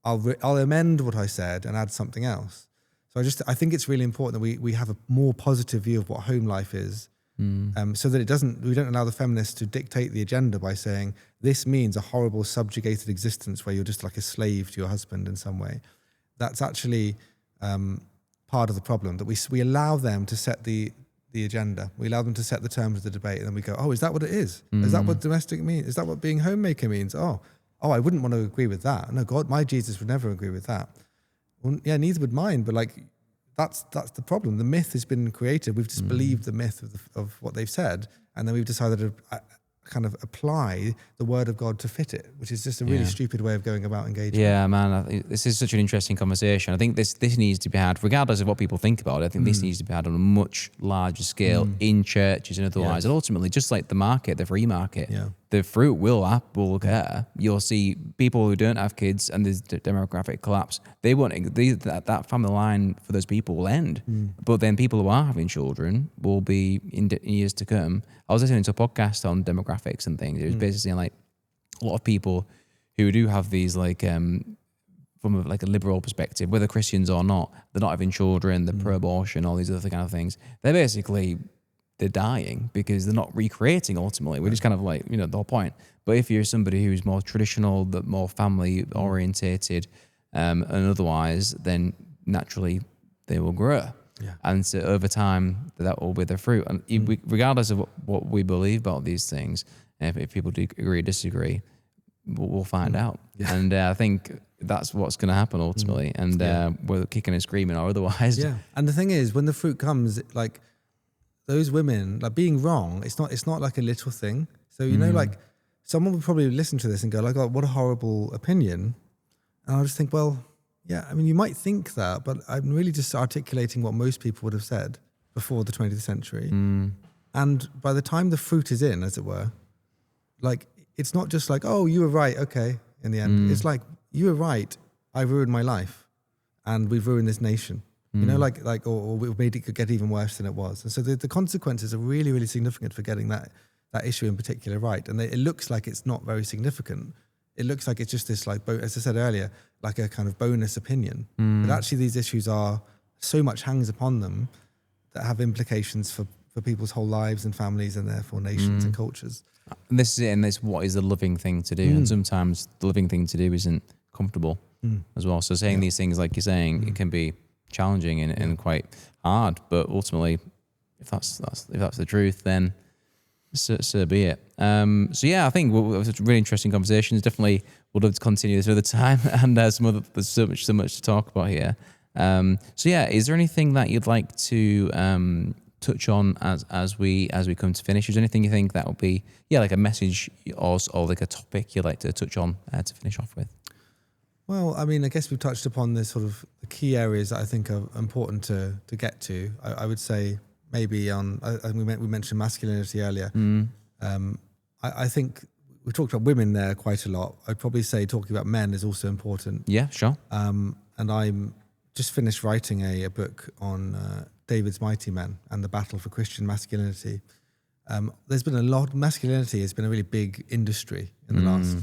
I'll amend what I said and add something else." So I think it's really important that we have a more positive view of what home life is, so that we don't allow the feminists to dictate the agenda by saying this means a horrible subjugated existence where you're just like a slave to your husband in some way. That's actually part of the problem, that we allow them to set the agenda. We allow them to set the terms of the debate, and then we go, "Oh, is that what it is? Is that what domestic means? Is that what being homemaker means? Oh, I wouldn't want to agree with that. No, God, my Jesus would never agree with that." Well, neither would mine, but like that's the problem. The myth has been created. We've just believed the myth of what they've said, and then we've decided to kind of apply the word of God to fit it, which is just a really stupid way of going about engaging. Yeah, man, I think this is such an interesting conversation. I think this needs to be had, regardless of what people think about it. I think this needs to be had on a much larger scale in churches and otherwise. And ultimately, just like the market, the free market, the fruit will occur. You'll see people who don't have kids and there's demographic collapse. They won't. That family line for those people will end. But then people who are having children will be in years to come. I was listening to a podcast on demographics and things. It was basically saying like a lot of people who do have these from a liberal perspective, whether Christians or not, they're not having children, they're pro-abortion, all these other kind of things. They're dying because they're not recreating ultimately, which is kind of like, the whole point. But if you're somebody who's more traditional, that more family orientated, and otherwise, then naturally they will grow. Yeah. And so over time, that will be the fruit. And regardless of what we believe about these things, if people do agree or disagree, we'll find out. Yeah. And I think that's what's going to happen ultimately. And we're kicking and screaming or otherwise. Yeah. And the thing is, when the fruit comes, like those women, like being wrong, it's not like a little thing. So, like someone would probably listen to this and go like, "Oh, what a horrible opinion." And I'll just think, well, yeah, I mean, you might think that, but I'm really just articulating what most people would have said. before the 20th century. And by the time the fruit is in, as it were, like, it's not just like, oh, you were right, okay, in the end. It's like, you were right, I ruined my life, and we've ruined this nation. You know, or we made it get even worse than it was. And so the consequences are really, really significant for getting that issue in particular right. And it looks like it's not very significant. It looks like it's just this, like, as I said earlier, like a kind of bonus opinion. But actually these issues are, so much hangs upon them that have implications for people's whole lives and families and therefore nations and cultures. And this is it, and this what is the loving thing to do. And sometimes the living thing to do isn't comfortable as well. So saying these things, like you're saying, it can be challenging and quite hard, but ultimately, if that's the truth, then so be it. So yeah, I think it was a really interesting conversation. Definitely would love to continue this another time, and there's so much to talk about here. So yeah, is there anything that you'd like to touch on as we come to finish? Is there anything you think that would be like a message or like a topic you'd like to touch on to finish off with? Well, I mean, I guess we've touched upon the sort of the key areas that I think are important to get to. I would say maybe we mentioned masculinity earlier. I think we talked about women there quite a lot. I'd probably say talking about men is also important. Yeah, sure. And I'm just finished writing a book on David's mighty men and the battle for Christian masculinity. There's been masculinity has been a really big industry in the last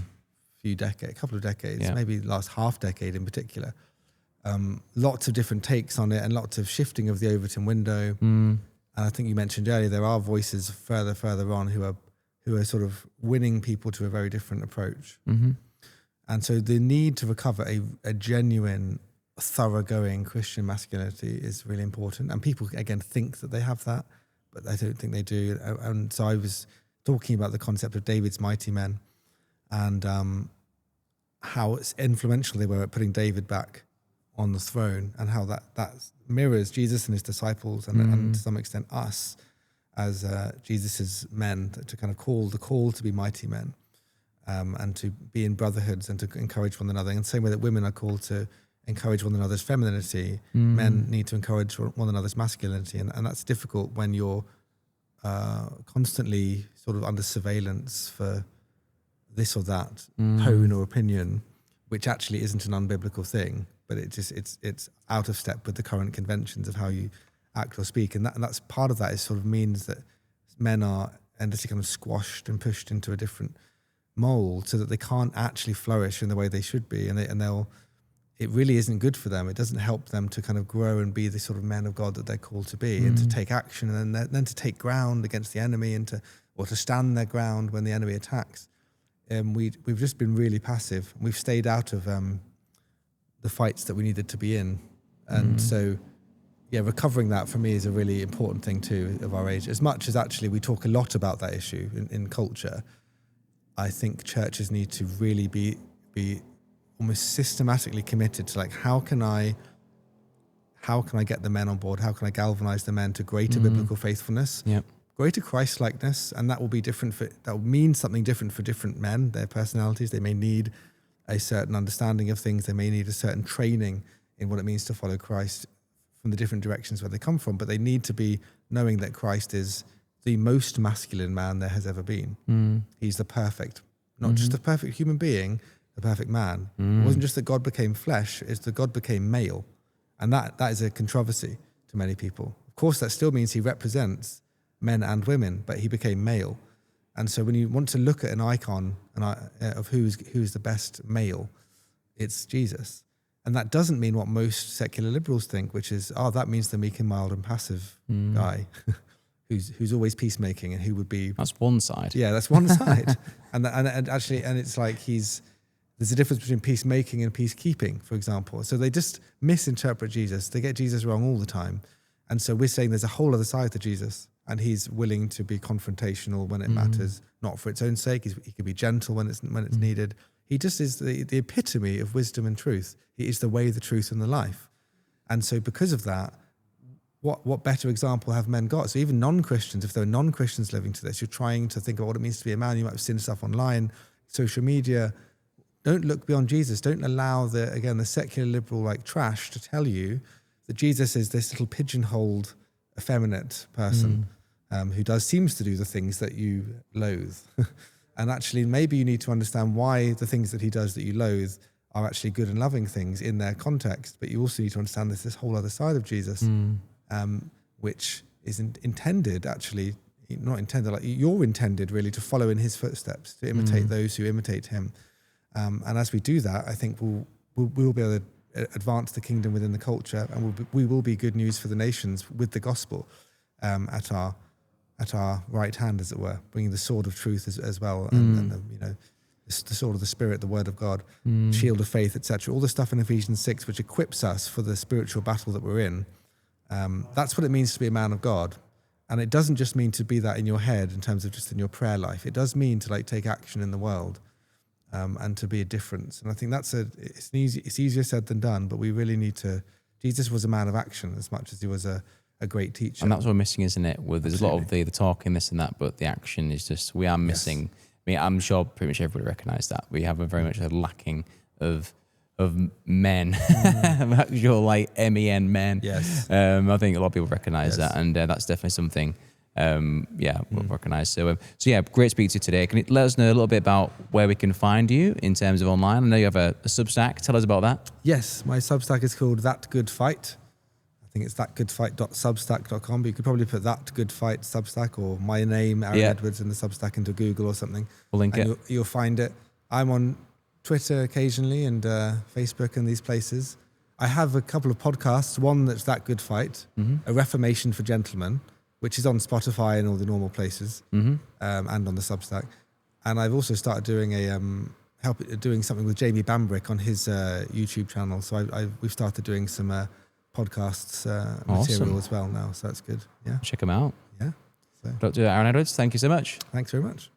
couple of decades, maybe the last half decade in particular. Lots of different takes on it and lots of shifting of the Overton window. And I think you mentioned earlier, there are voices further on who are sort of winning people to a very different approach. And so the need to recover a genuine, thoroughgoing Christian masculinity is really important. And people, again, think that they have that, but I don't think they do. And so I was talking about the concept of David's mighty men and how influential they were at putting David back on the throne, and how that mirrors Jesus and his disciples and to some extent us as Jesus's men, to kind of call to be mighty men and to be in brotherhoods and to encourage one another. In the same way that women are called to encourage one another's femininity, men need to encourage one another's masculinity. And that's difficult when you're constantly sort of under surveillance for this or that tone or opinion, which actually isn't an unbiblical thing, but it's out of step with the current conventions of how you act or speak. And that's part of that is sort of means that men are endlessly kind of squashed and pushed into a different mold so that they can't actually flourish in the way they should be. And it really isn't good for them. It doesn't help them to kind of grow and be the sort of men of God that they're called to be and to take action and then to take ground against the enemy or to stand their ground when the enemy attacks. We've just been really passive. We've stayed out of the fights that we needed to be in. And so, recovering that for me is a really important thing too of our age. As much as actually we talk a lot about that issue in culture, I think churches need to really be almost systematically committed to, like, how can I get the men on board? How can I galvanize the men to greater biblical faithfulness? Yep. Greater Christ-likeness, and that will be different that will mean something different for different men, their personalities. They may need a certain understanding of things. They may need a certain training in what it means to follow Christ from the different directions where they come from, but they need to be knowing that Christ is the most masculine man there has ever been. He's the perfect, not just the perfect human being, the perfect man. It wasn't just that God became flesh, it's that God became male. And that is a controversy to many people. Of course, that still means he represents men and women, but he became male. And so when you want to look at an icon of who's the best male, it's Jesus. And that doesn't mean what most secular liberals think, which is, that means the meek and mild and passive guy who's always peacemaking and who would be... That's one side. Yeah, that's one side. And it's like there's a difference between peacemaking and peacekeeping, for example. So they just misinterpret Jesus. They get Jesus wrong all the time. And so we're saying there's a whole other side to Jesus, and he's willing to be confrontational when it matters, not for its own sake. He can be gentle when it's needed. He just is the epitome of wisdom and truth. He is the way, the truth, and the life. And so because of that, what better example have men got? So even non-Christians, if there are non-Christians living to this, you're trying to think of what it means to be a man. You might have seen stuff online, social media. Don't look beyond Jesus. Don't allow the secular liberal like trash to tell you that Jesus is this little pigeonholed effeminate person who seems to do the things that you loathe. And actually, maybe you need to understand why the things that he does that you loathe are actually good and loving things in their context. But you also need to understand this whole other side of Jesus, which is intended, actually, not intended, like you're intended really to follow in his footsteps, to imitate those who imitate him. And as we do that, I think we'll be able to advance the kingdom within the culture, and we will be good news for the nations with the gospel at our right hand, as it were, bringing the sword of truth as well, and the sword of the Spirit, the word of God, shield of faith, etc. All the stuff in Ephesians 6 which equips us for the spiritual battle that we're in. That's what it means to be a man of God. And it doesn't just mean to be that in your head in terms of just in your prayer life. It does mean to take action in the world and to be a difference. And I think it's easier said than done, but we really need to. Jesus was a man of action as much as he was a great teacher. And that's what we're missing, isn't it? There's a lot of the talking, this and that, but the action is just, we are missing. Yes. I mean, I'm sure pretty much everybody recognised that. We have a very much a lacking of men, actual MEN men. Yes. I think a lot of people recognise that, and that's definitely something. We'll recognise. So great speaking to you today. Can you let us know a little bit about where we can find you in terms of online? I know you have a Substack. Tell us about that. Yes, my Substack is called That Good Fight. I think it's thatgoodfight.substack.com, but you could probably put That Good Fight Substack or my name, Aaron Edwards, in the Substack into Google or something. We'll link it. You'll find it. I'm on Twitter occasionally and Facebook and these places. I have a couple of podcasts. One that's That Good Fight, A Reformation for Gentlemen, which is on Spotify and all the normal places, and on the Substack. And I've also started doing doing something with Jamie Bambrick on his YouTube channel. So we've started doing some podcasts material as well now. So that's good. Yeah, check them out. Yeah. So. Dr. Aaron Edwards, thank you so much. Thanks very much.